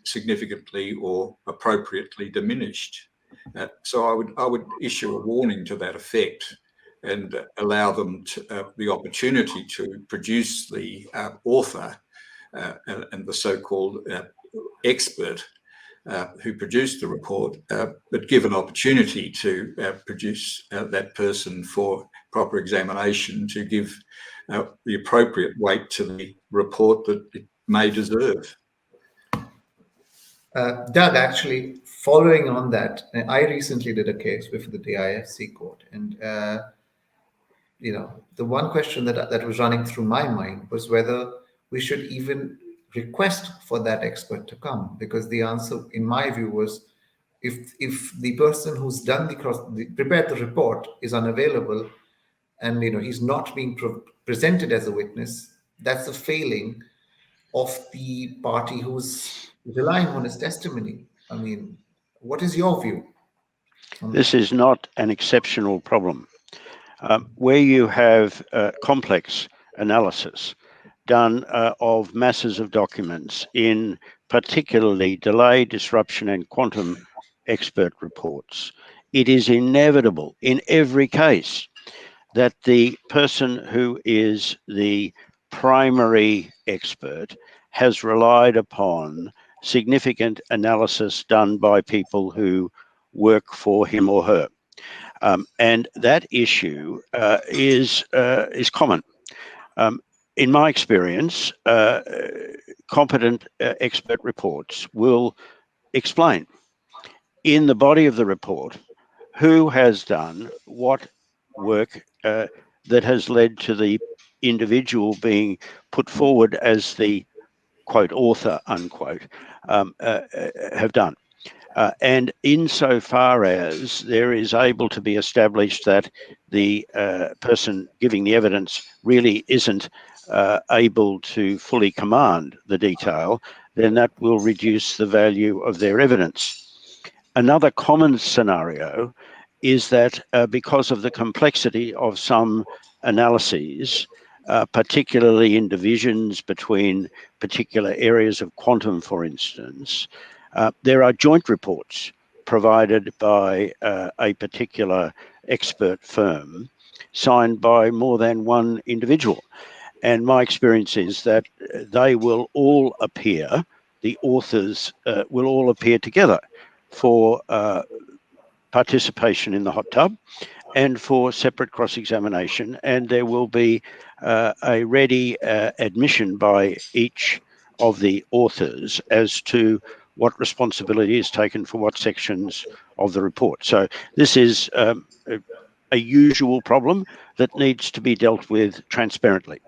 E: significantly or appropriately diminished. So I would issue a warning to that effect and allow them the opportunity to produce the author and the so-called expert who produced the report, but give an opportunity to produce that person for proper examination to give the appropriate weight to the report that it may deserve.
B: Doug, actually, following on that, I recently did a case before the DIFC court, and the one question that was running through my mind was whether we should even request for that expert to come, because the answer, in my view, was if the person who's done prepared the report is unavailable, and he's not being presented as a witness, that's a failing of the party who's relying on his testimony. I mean, what is your view?
F: This is not an exceptional problem. Where you have complex analysis done of masses of documents in particularly delay, disruption, and quantum expert reports, it is inevitable in every case that the person who is the primary expert has relied upon significant analysis done by people who work for him or her. And that issue is common. In my experience, competent expert reports will explain in the body of the report who has done what work that has led to the individual being put forward as the quote author unquote have done. And insofar as there is able to be established that the person giving the evidence really isn't able to fully command the detail, then that will reduce the value of their evidence. Another common scenario is that because of the complexity of some analyses, particularly in divisions between particular areas of quantum, for instance, there are joint reports provided by a particular expert firm signed by more than one individual. And my experience is that they will all appear, the authors will all appear together for participation in the hot tub and for separate cross-examination, and there will be a ready admission by each of the authors as to what responsibility is taken for what sections of the report. So this is a usual problem that needs to be dealt with transparently.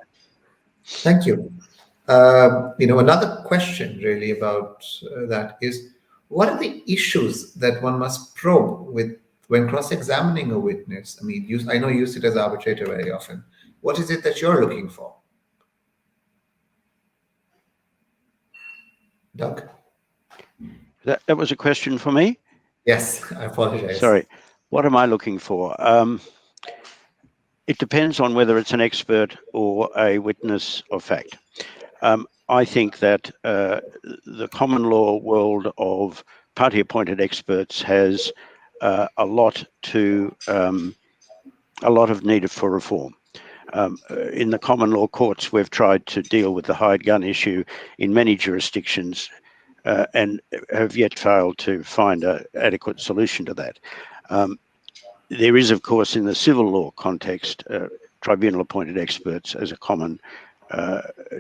B: Thank you. Another question really about that is, what are the issues that one must probe with when cross-examining a witness? I mean, I know you sit as arbitrator very often. What is it that you're looking for? Doug?
F: That was a question for me?
B: Yes, I apologize.
F: Sorry. What am I looking for? It depends on whether it's an expert or a witness of fact. I think that the common law world of party-appointed experts has a lot of need for reform. In the common law courts, we've tried to deal with the hired gun issue in many jurisdictions and have yet failed to find an adequate solution to that. There is, of course, in the civil law context, tribunal-appointed experts as a common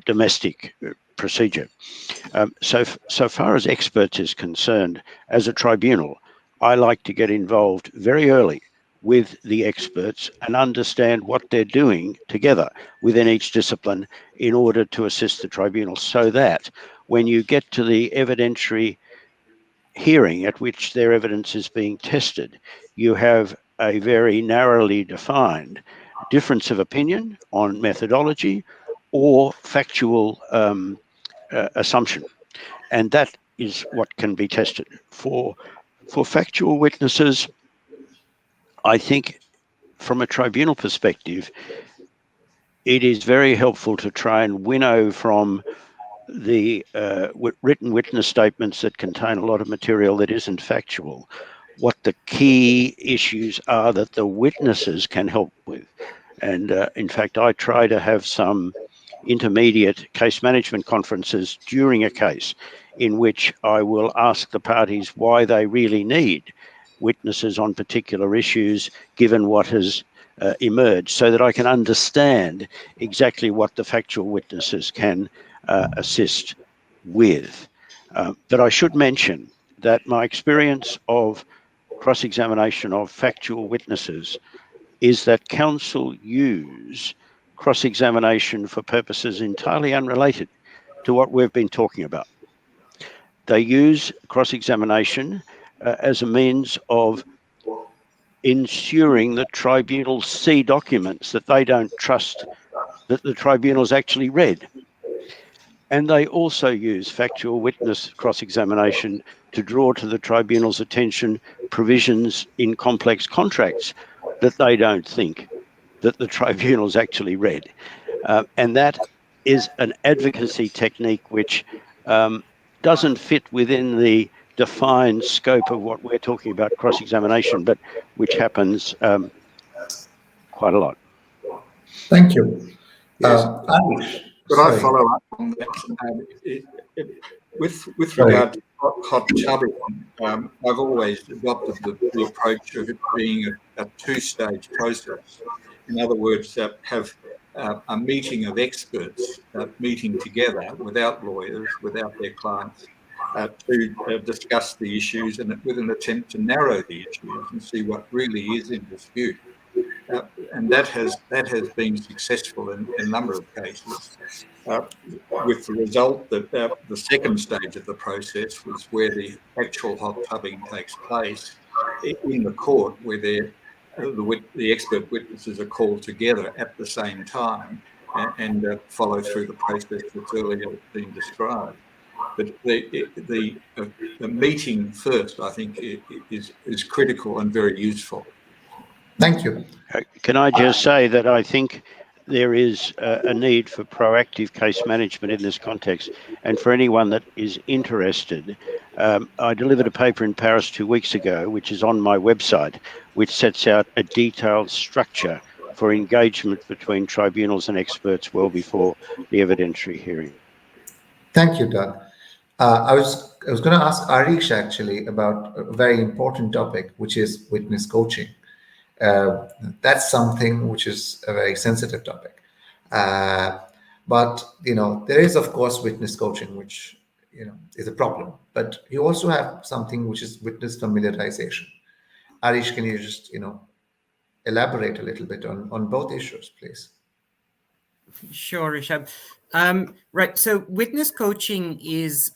F: domestic procedure. So far as experts is concerned, as a tribunal, I like to get involved very early with the experts and understand what they're doing together within each discipline in order to assist the tribunal, so that when you get to the evidentiary hearing at which their evidence is being tested, you have a very narrowly defined difference of opinion on methodology or factual assumption. And that is what can be tested. For factual witnesses, I think from a tribunal perspective, it is very helpful to try and winnow from the written witness statements that contain a lot of material that isn't factual what the key issues are that the witnesses can help with. And in fact, I try to have some intermediate case management conferences during a case in which I will ask the parties why they really need witnesses on particular issues, given what has emerged, so that I can understand exactly what the factual witnesses can assist with. But I should mention that my experience of cross-examination of factual witnesses is that counsel use cross-examination for purposes entirely unrelated to what we've been talking about. They use cross-examination as a means of ensuring that tribunals see documents that they don't trust that the tribunals actually read. And they also use factual witness cross-examination to draw to the tribunal's attention provisions in complex contracts that they don't think that the tribunals actually read. And that is an advocacy technique which doesn't fit within the defined scope of what we're talking about cross-examination, but which happens quite a lot.
B: Thank you.
E: Yes.
B: Arish,
E: Could I follow up on that? With regard to hot tubbing, I've always adopted the approach of it being a two-stage process. In other words, have a meeting of experts meeting together without lawyers, without their clients, to discuss the issues and with an attempt to narrow the issues and see what really is in dispute. And that has been successful in a number of cases, with the result that the second stage of the process was where the actual hot tubbing takes place in the court, where the expert witnesses are called together at the same time and follow through the process that's earlier been described. But the meeting first, I think, is critical and very useful.
B: Thank you.
F: Can I just say that I think there is a need for proactive case management in this context. And for anyone that is interested, I delivered a paper in Paris 2 weeks ago, which is on my website, which sets out a detailed structure for engagement between tribunals and experts well before the evidentiary hearing.
B: Thank you, Doug. I was going to ask Arish actually about a very important topic, which is witness coaching. That's something which is a very sensitive topic. But, there is, of course, witness coaching, which, is a problem. But you also have something which is witness familiarization. Arish, can you just, elaborate a little bit on both issues, please?
G: Sure, Rishabh. Right. So witness coaching is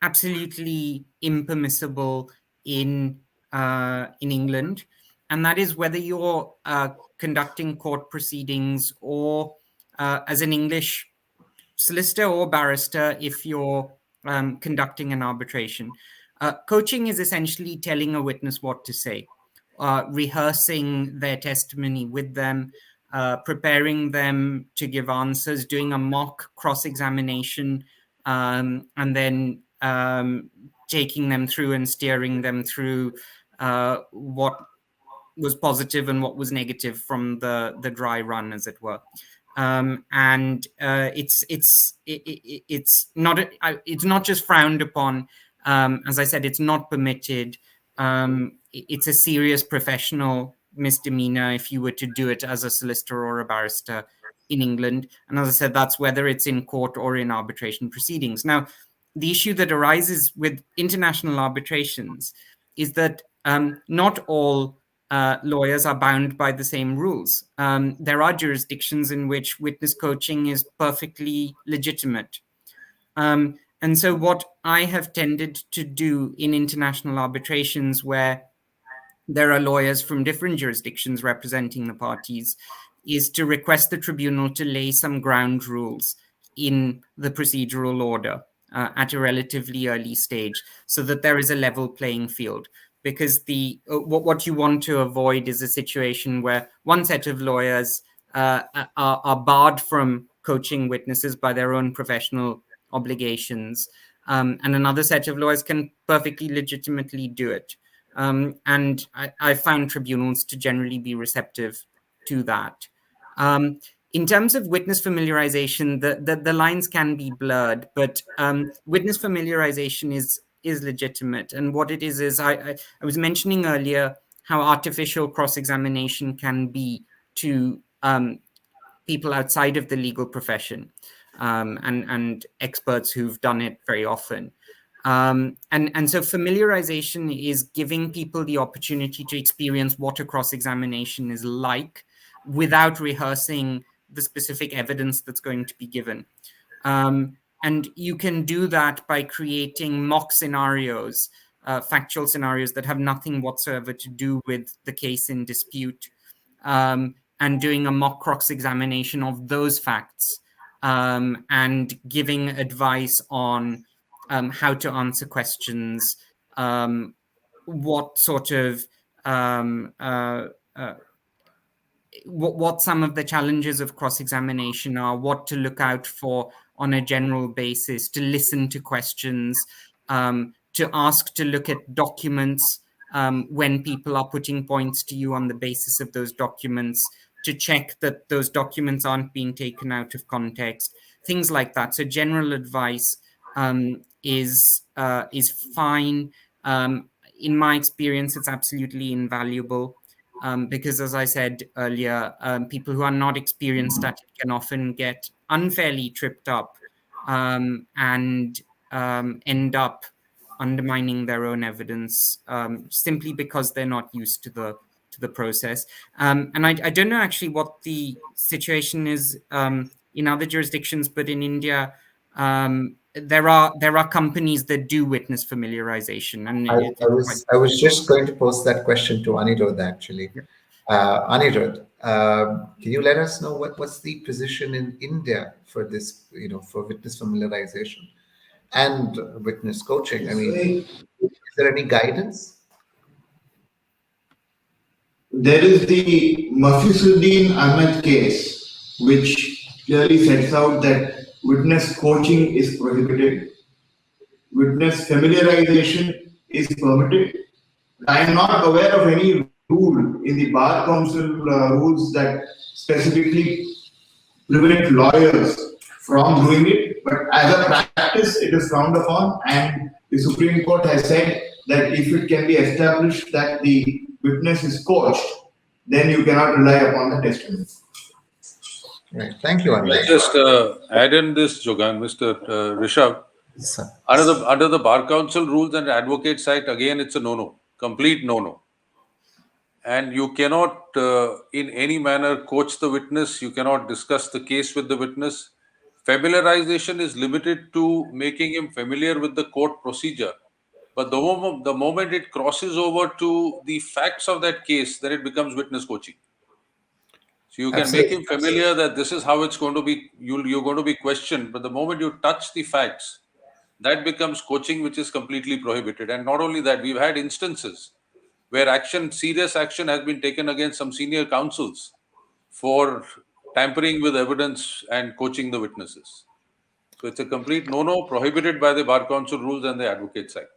G: absolutely impermissible in England. And that is whether you're conducting court proceedings or as an English solicitor or barrister if you're conducting an arbitration. Coaching is essentially telling a witness what to say, rehearsing their testimony with them, preparing them to give answers, doing a mock cross-examination, and then taking them through and steering them through what was positive and what was negative from the dry run, as it were. And it's not just frowned upon. As I said, it's not permitted. It's a serious professional misdemeanor if you were to do it as a solicitor or a barrister in England. And as I said, that's whether it's in court or in arbitration proceedings. Now, the issue that arises with international arbitrations is that not all lawyers are bound by the same rules. There are jurisdictions in which witness coaching is perfectly legitimate. And so what I have tended to do in international arbitrations where there are lawyers from different jurisdictions representing the parties is to request the tribunal to lay some ground rules in the procedural order at a relatively early stage so that there is a level playing field. Because what you want to avoid is a situation where one set of lawyers are barred from coaching witnesses by their own professional obligations, and another set of lawyers can perfectly legitimately do it. And I found tribunals to generally be receptive to that. In terms of witness familiarization, the lines can be blurred, but witness familiarization is legitimate. And what it is I was mentioning earlier how artificial cross-examination can be to people outside of the legal profession and experts who've done it very often. And so familiarization is giving people the opportunity to experience what a cross-examination is like without rehearsing the specific evidence that's going to be given. And you can do that by creating mock scenarios, factual scenarios that have nothing whatsoever to do with the case in dispute, and doing a mock cross-examination of those facts, and giving advice on how to answer questions, what sort of what some of the challenges of cross-examination are, what to look out for on a general basis, to listen to questions, to ask to look at documents when people are putting points to you on the basis of those documents, to check that those documents aren't being taken out of context, things like that. So general advice is fine. In my experience, it's absolutely invaluable. Because, as I said earlier, people who are not experienced at it can often get unfairly tripped up and end up undermining their own evidence simply because they're not used to the process. And I don't know actually what the situation is in other jurisdictions, but in India, there are companies that do witness familiarization, and
B: I was just going to pose that question to Anirudh actually. Anirudh, can you let us know what's the position in India for this, for witness familiarization and witness coaching? I mean, is there any guidance?
D: There is the Mafisuddin Ahmed case, which clearly sets out that witness coaching is prohibited, witness familiarization is permitted. I am not aware of any rule in the Bar Council rules that specifically prevent lawyers from doing it, but as a practice, it is frowned upon, and the Supreme Court has said that if it can be established that the witness is coached, then you cannot rely upon the testimony.
B: Right. Thank you, Anirudh.
C: Let's just add in this, Jogani, Mr. Rishabh. Under the Bar Council rules and Advocate Act, again, it's a no-no, complete no-no. And you cannot, in any manner, coach the witness. You cannot discuss the case with the witness. Familiarization is limited to making him familiar with the court procedure. But the moment it crosses over to the facts of that case, then it becomes witness coaching. So you can make him familiar that this is how it's going to be. You're going to be questioned. But the moment you touch the facts, that becomes coaching, which is completely prohibited. And not only that, we've had instances where serious action has been taken against some senior counsels for tampering with evidence and coaching the witnesses. So it's a complete no-no, prohibited by the Bar Council rules and the Advocates Act.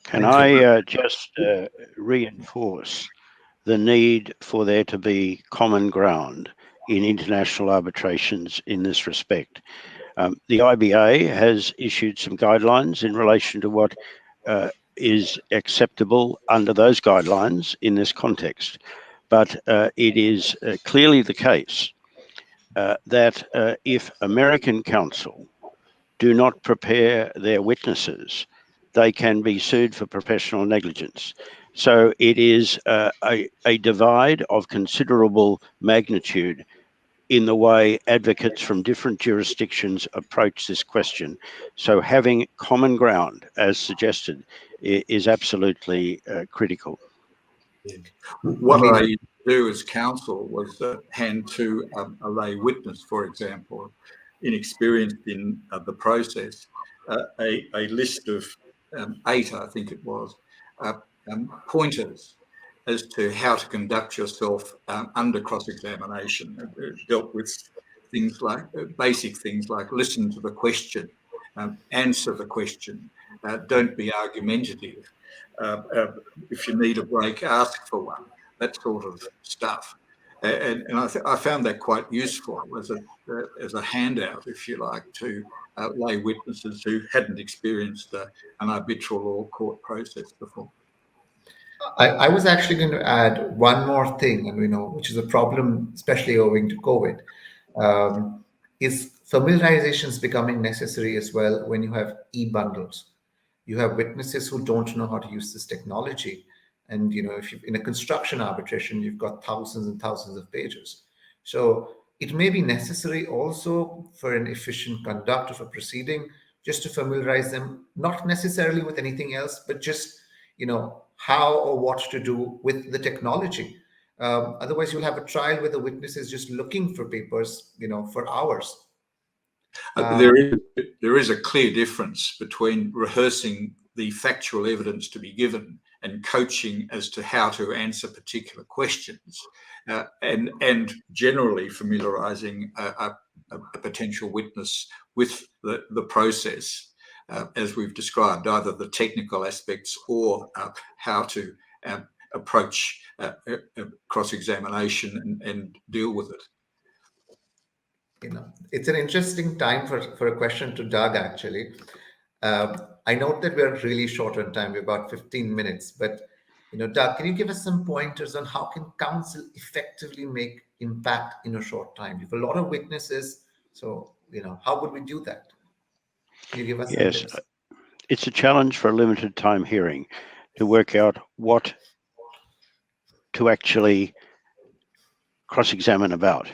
F: Can I just reinforce the need for there to be common ground in international arbitrations in this respect? The IBA has issued some guidelines in relation to what is acceptable under those guidelines in this context. But it is clearly the case that if American counsel do not prepare their witnesses, they can be sued for professional negligence. So it is a divide of considerable magnitude in the way advocates from different jurisdictions approach this question. So having common ground, as suggested, is absolutely critical.
E: What I do as counsel was hand to a lay witness, for example, inexperienced in the process, a list of 8, I think it was, pointers as to how to conduct yourself under cross-examination. It dealt with things like basic things like listen to the question, answer the question, don't be argumentative. If you need a break, ask for one, that sort of stuff. And I found that quite useful as a handout, if you like, to lay witnesses who hadn't experienced an arbitral or court process before.
B: I was actually going to add one more thing, and which is a problem, especially owing to COVID, is familiarization is becoming necessary as well when you have e-bundles. You have witnesses who don't know how to use this technology, and if you're in a construction arbitration, you've got thousands and thousands of pages. So it may be necessary also for an efficient conduct of a proceeding, just to familiarize them, not necessarily with anything else, but just how or what to do with the technology. Otherwise, you'll have a trial where the witness is just looking for papers, for hours.
E: There is a clear difference between rehearsing the factual evidence to be given and coaching as to how to answer particular questions, and generally familiarising a potential witness with the process. As we've described, either the technical aspects or how to approach cross-examination and deal with it.
B: It's an interesting time for a question to Doug, actually. I note that we're really short on time. We're about 15 minutes, but Doug, can you give us some pointers on how can counsel effectively make impact in a short time? You have a lot of witnesses, so how would we do that? Can you give us some
F: Yes,
B: tips?
F: it's a challenge for a limited time hearing to work out what to actually cross-examine about.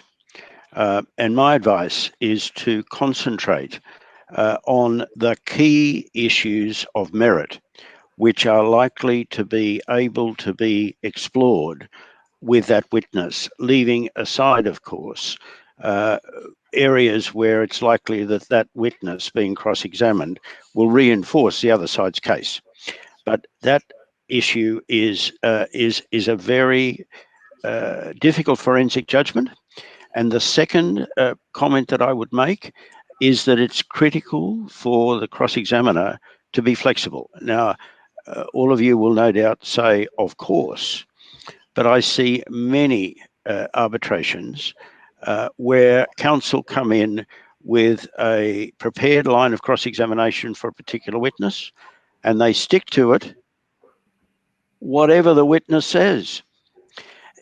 F: And my advice is to concentrate on the key issues of merit, which are likely to be able to be explored with that witness, leaving aside, of course, areas where it's likely that that witness being cross-examined will reinforce the other side's case. But that issue is a very difficult forensic judgment. And the second comment that I would make is that it's critical for the cross-examiner to be flexible. Now, all of you will no doubt say, of course, but I see many arbitrations where counsel come in with a prepared line of cross-examination for a particular witness, and they stick to it, whatever the witness says,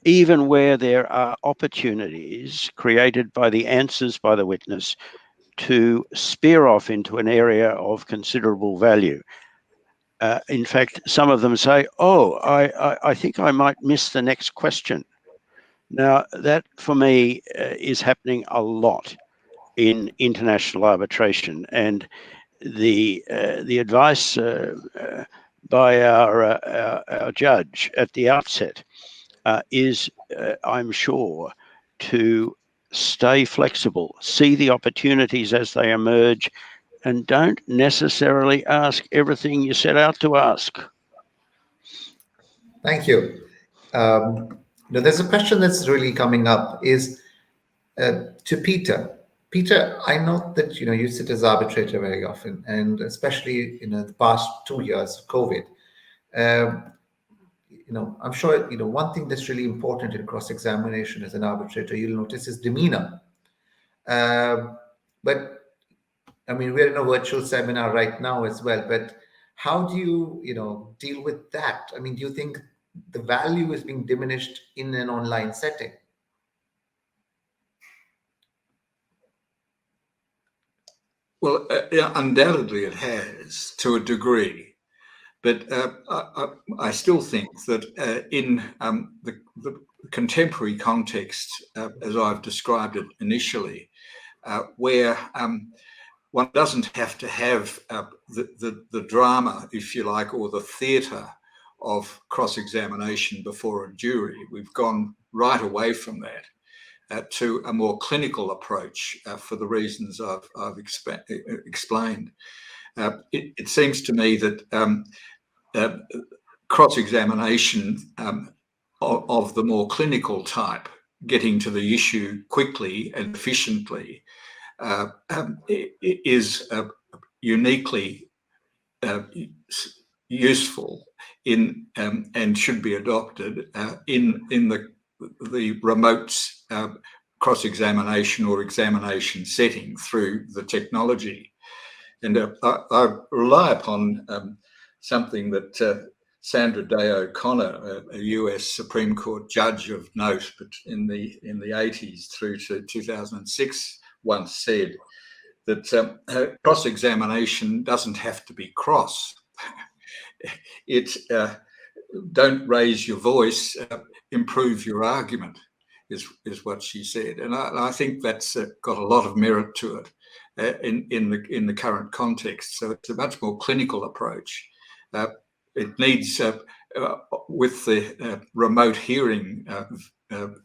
F: even where there are opportunities created by the answers by the witness to spear off into an area of considerable value. In fact, some of them say, oh, I think I might miss the next question. Now, that for me is happening a lot in international arbitration, and the advice by our judge at the outset is, I'm sure, to stay flexible, see the opportunities as they emerge, and don't necessarily ask everything you set out to ask.
B: Thank you. There's a question that's really coming up is to Peter. Peter, I know that you sit as arbitrator very often, and especially in the past 2 years of COVID. I'm sure one thing that's really important in cross-examination as an arbitrator, you'll notice, is demeanor. But I mean, we're in a virtual seminar right now as well. But how do you deal with that? I mean, do you think the value is being diminished in an online setting?
E: Well, yeah, undoubtedly it has to a degree, but I still think that in the contemporary context, as I've described it initially, where one doesn't have to have the drama, if you like, or the theatre of cross-examination before a jury. We've gone right away from that to a more clinical approach for the reasons I've explained. It seems to me that cross-examination of the more clinical type, getting to the issue quickly and efficiently, is uniquely useful in and should be adopted in the remote cross-examination or examination setting through the technology. And I rely upon something that Sandra Day O'Connor, a US Supreme Court judge of note, but in the 80s through to 2006, once said that cross-examination doesn't have to be cross. It don't raise your voice, improve your argument, is what she said, and I think that's got a lot of merit to it in the current context. So it's a much more clinical approach. It needs, with the remote hearing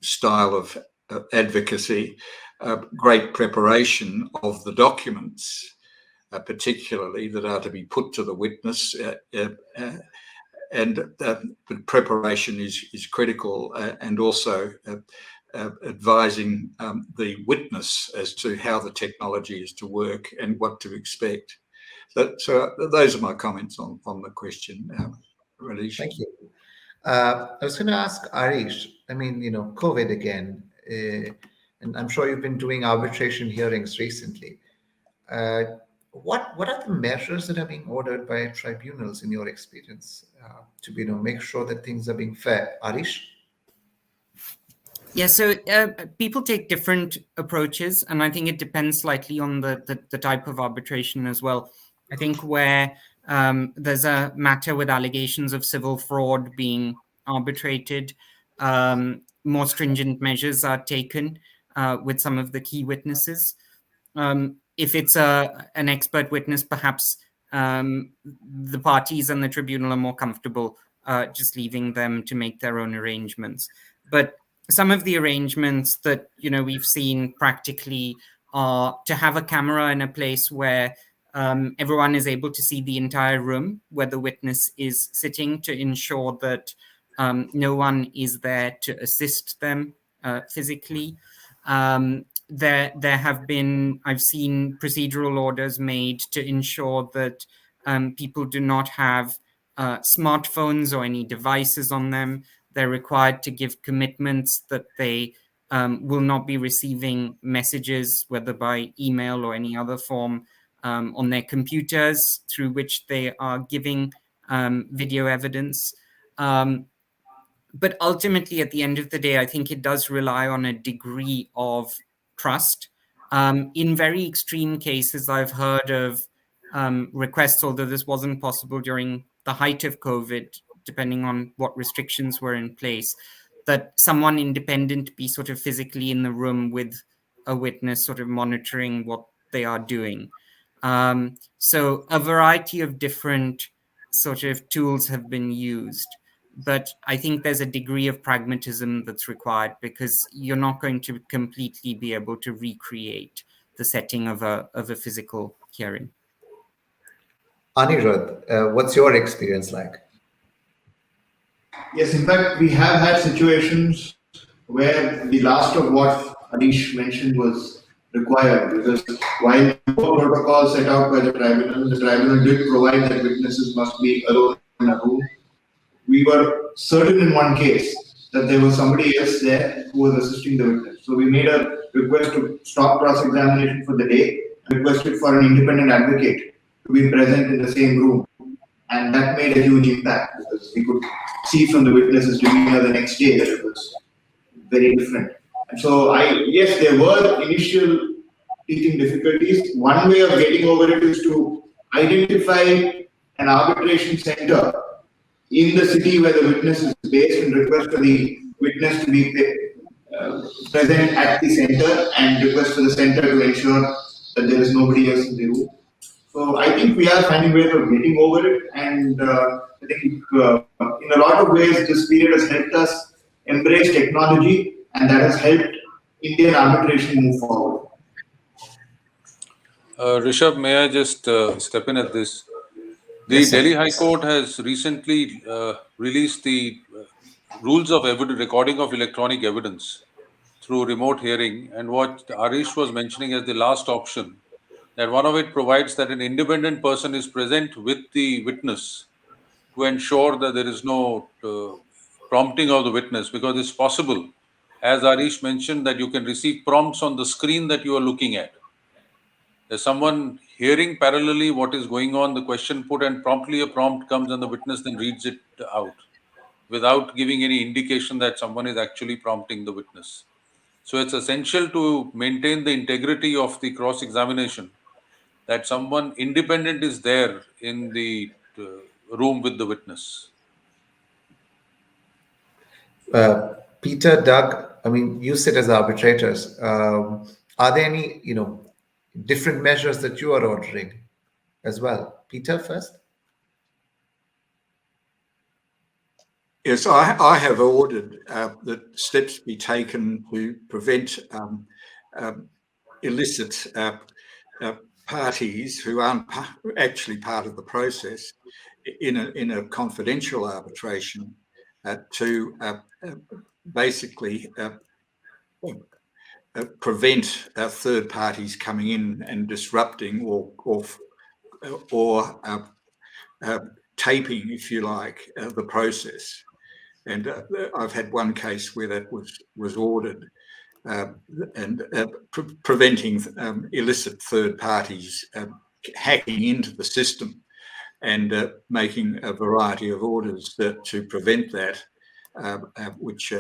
E: style of advocacy, great preparation of the documents, particularly that are to be put to the witness, and preparation is critical, and also advising the witness as to how the technology is to work and what to expect. So those are my comments on the question, Arish.
B: Thank you. I was going to ask Arish, I mean, COVID again, and I'm sure you've been doing arbitration hearings recently. what are the measures that are being ordered by tribunals in your experience to make sure that things are being fair? Arish?
G: Yeah, so people take different approaches, and I think it depends slightly on the type of arbitration as well. I think where there's a matter with allegations of civil fraud being arbitrated, more stringent measures are taken with some of the key witnesses. If it's an expert witness, perhaps the parties and the tribunal are more comfortable just leaving them to make their own arrangements. But some of the arrangements that we've seen practically are to have a camera in a place where everyone is able to see the entire room where the witness is sitting, to ensure that no one is there to assist them physically. There have been, I've seen procedural orders made to ensure that people do not have smartphones or any devices on them. They're required to give commitments that they will not be receiving messages, whether by email or any other form, on their computers through which they are giving video evidence. But ultimately, at the end of the day, I think it does rely on a degree of trust. In very extreme cases, I've heard of requests, although this wasn't possible during the height of COVID, depending on what restrictions were in place, that someone independent be sort of physically in the room with a witness, sort of monitoring what they are doing. So a variety of different sort of tools have been used. But I think there's a degree of pragmatism that's required, because you're not going to completely be able to recreate the setting of a physical hearing.
B: Anirudh, what's your experience like?
D: Yes, in fact, we have had situations where the last of what Arish mentioned was required, because while the protocol set out by the tribunal did provide that witnesses must be alone in a room. We were certain in one case that there was somebody else there who was assisting the witness. So we made a request to stop cross-examination for the day and requested for an independent advocate to be present in the same room. And that made a huge impact, because we could see from the witness's demeanor the next day that it was very different. And so, yes, there were initial teaching difficulties. One way of getting over it is to identify an arbitration center in the city where the witness is based and request for the witness to be present at the center, and request for the center to ensure that there is nobody else in the room. So I think we are finding ways of getting over it, and I think in a lot of ways this period has helped us embrace technology, and that has helped Indian arbitration move forward.
C: Rishabh, may I just step in at this? The
B: Yes, sir.
C: Delhi High Court has recently released the rules of recording of electronic evidence through remote hearing, and what Arish was mentioning as the last option, that one of it provides that an independent person is present with the witness to ensure that there is no prompting of the witness, because it's possible, as Arish mentioned, that you can receive prompts on the screen that you are looking at. There's someone hearing parallelly what is going on, the question put, and promptly a prompt comes and the witness then reads it out without giving any indication that someone is actually prompting the witness. So it's essential to maintain the integrity of the cross-examination, that someone independent is there in the room with the witness.
B: Peter, Doug, I mean, you sit as arbitrators. Are there any, different measures that you are ordering as well? Peter, first.
E: Yes, I have ordered that steps be taken to prevent illicit parties who aren't actually part of the process in a confidential arbitration to basically prevent third parties coming in and disrupting or taping, if you like, the process. And I've had one case where that was ordered, and preventing illicit third parties hacking into the system and making a variety of orders to prevent that, which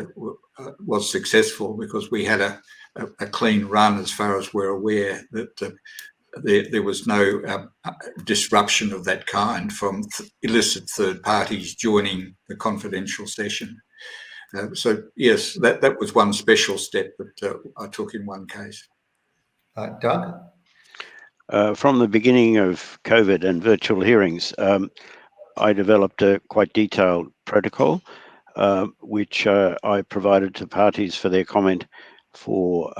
E: was successful because we had a clean run as far as we're aware, that there was no disruption of that kind from illicit third parties joining the confidential session. So yes, that was one special step that I took in one case.
B: Doug?
F: From the beginning of COVID and virtual hearings, I developed a quite detailed protocol, which I provided to parties for their comment for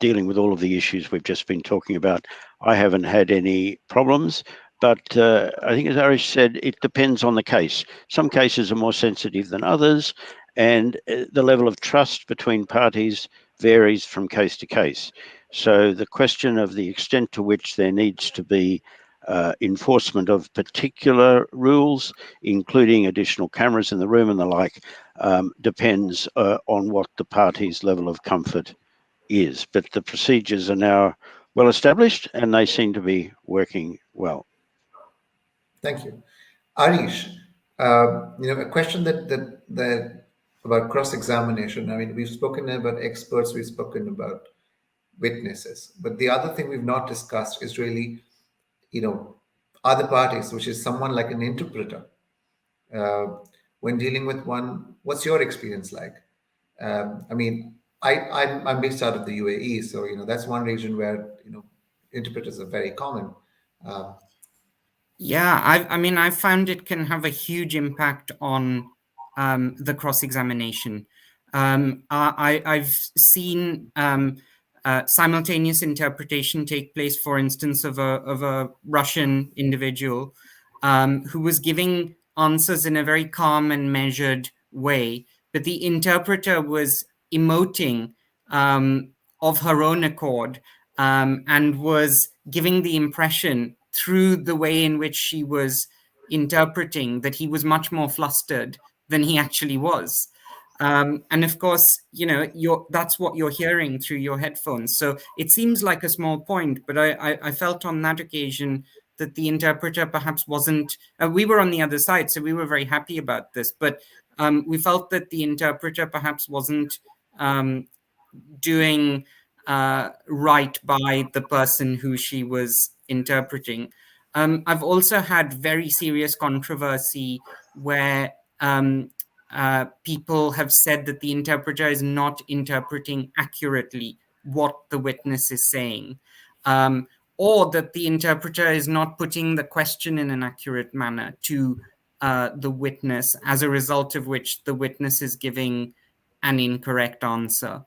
F: dealing with all of the issues we've just been talking about. I haven't had any problems, but I think, as Arish said, it depends on the case. Some cases are more sensitive than others, and the level of trust between parties varies from case to case. So the question of the extent to which there needs to be enforcement of particular rules, including additional cameras in the room and the like, depends on what the party's level of comfort is. But the procedures are now well established and they seem to be working well.
B: Thank you. Arish, a question that about cross-examination. I mean, we've spoken about experts, we've spoken about witnesses, but the other thing we've not discussed is really, other parties, which is someone like an interpreter. When dealing with one, what's your experience like? I mean, I'm based out of the UAE, so that's one region where interpreters are very common.
G: Yeah, I found it can have a huge impact on the cross-examination. I've seen simultaneous interpretation take place, for instance, of a Russian individual who was giving answers in a very calm and measured way, but the interpreter was emoting of her own accord and was giving the impression through the way in which she was interpreting that he was much more flustered than he actually was. And of course, that's what you're hearing through your headphones. So it seems like a small point, but I felt on that occasion that the interpreter perhaps wasn't, we were on the other side, so we were very happy about this, but we felt that the interpreter perhaps wasn't doing right by the person who she was interpreting. I've also had very serious controversy where people have said that the interpreter is not interpreting accurately what the witness is saying, or that the interpreter is not putting the question in an accurate manner to the witness, as a result of which the witness is giving an incorrect answer.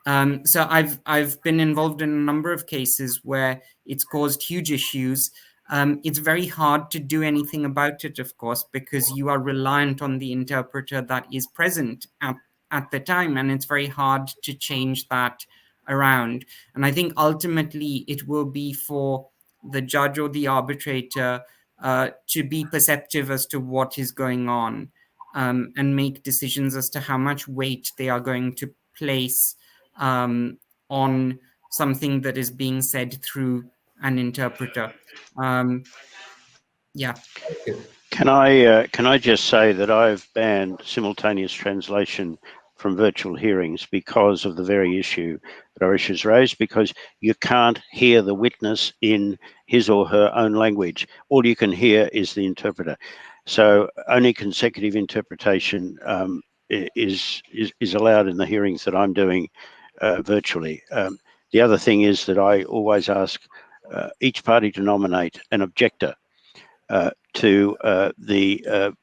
G: So I've been involved in a number of cases where it's caused huge issues. It's very hard to do anything about it, of course, because you are reliant on the interpreter that is present at the time, and it's very hard to change that around. And I think ultimately it will be for the judge or the arbitrator to be perceptive as to what is going on, and make decisions as to how much weight they are going to place on something that is being said through an interpreter. Yeah.
F: Can I just say that I've banned simultaneous translation from virtual hearings because of the very issue that Arish has raised, because you can't hear the witness in his or her own language. All you can hear is the interpreter. So only consecutive interpretation is allowed in the hearings that I'm doing virtually. The other thing is that I always ask each party to nominate an objector to the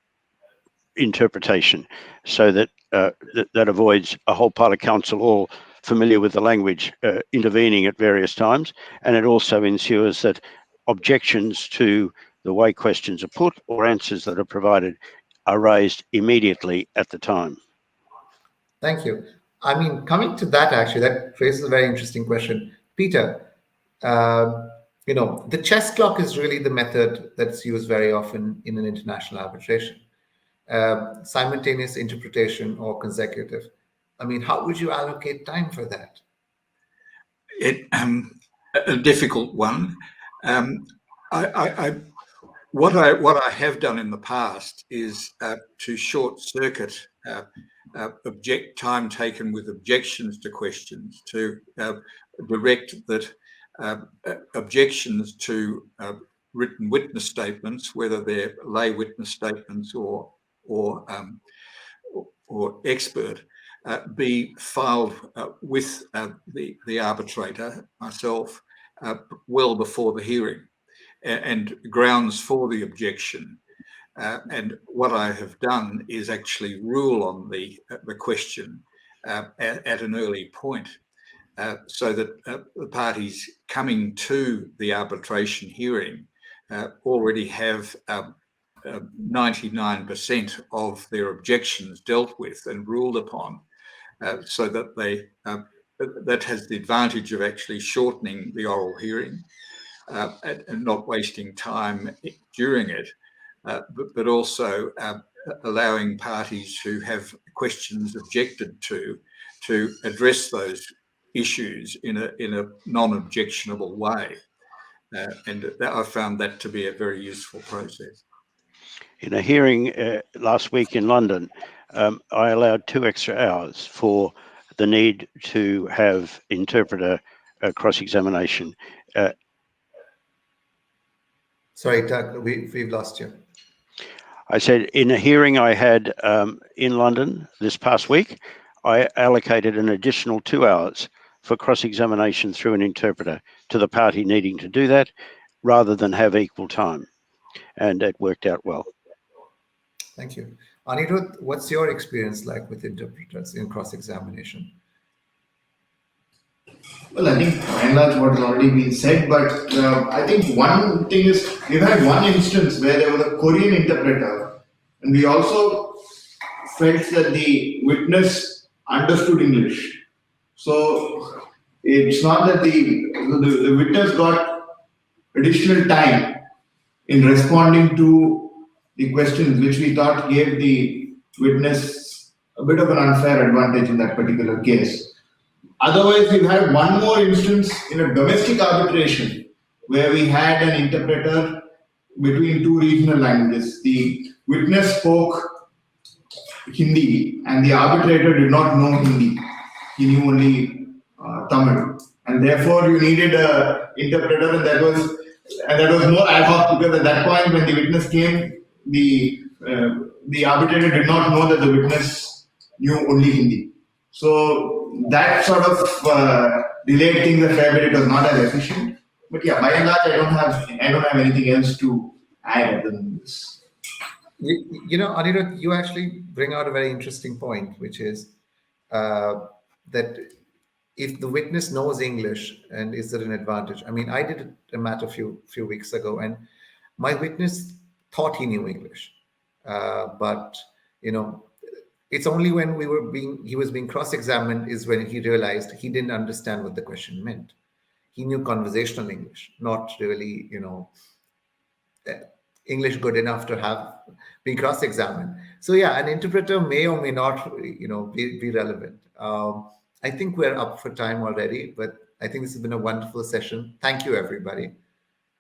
F: interpretation, so that that avoids a whole pile of counsel all familiar with the language intervening at various times, and it also ensures that objections to the way questions are put or answers that are provided are raised immediately at the time.
B: Thank you. I mean, coming to that, actually, that raises a very interesting question. Peter, the chess clock is really the method that's used very often in an international arbitration. Simultaneous interpretation or consecutive. I mean, how would you allocate time for that?
E: A difficult one. What I have done in the past is to short circuit time taken with objections to questions, to direct that objections to written witness statements, whether they're lay witness statements or expert, be filed with the arbitrator, myself, well before the hearing, and grounds for the objection. And what I have done is actually rule on the question at an early point, so that the parties coming to the arbitration hearing already have 99% of their objections dealt with and ruled upon, so that that has the advantage of actually shortening the oral hearing and not wasting time during it, but also allowing parties who have questions objected to address those issues in a non-objectionable way. And I found that to be a very useful process.
F: In a hearing last week in London, I allowed 2 extra hours for the need to have interpreter cross-examination.
B: Sorry, Doug, we've lost you.
F: I said in a hearing I had in London this past week, I allocated an additional 2 hours for cross-examination through an interpreter to the party needing to do that, rather than have equal time. And it worked out well.
B: Thank you. Anirudh, what's your experience like with interpreters in cross-examination?
D: Well, I think by and large what has already been said, but I think one thing is, we've had one instance where there was a Korean interpreter, and we also felt that the witness understood English. So it's not that the witness got additional time in responding to the questions, which we thought gave the witness a bit of an unfair advantage in that particular case. Otherwise, we've had one more instance in a domestic arbitration where we had an interpreter between 2 regional languages. The witness spoke Hindi and the arbitrator did not know Hindi. He knew only Tamil. And therefore, you needed an interpreter, and that was more ad hoc, because at that point when the witness came, the arbitrator did not know that the witness knew only Hindi. So that sort of delayed things a fair bit. It was not as efficient. But yeah, by and large, I don't have anything else to add other than this.
B: You know, Anirudh, you actually bring out a very interesting point, which is that if the witness knows English, and is there an advantage? I mean, I did a matter a few weeks ago, and my witness thought he knew English, but you know, it's only when he was being cross-examined is when he realized he didn't understand what the question meant. He knew conversational English, not really, you know, English good enough to have been cross-examined. So yeah, an interpreter may or may not, you know, be relevant. I think we're up for time already, but I think this has been a wonderful session. Thank you, everybody.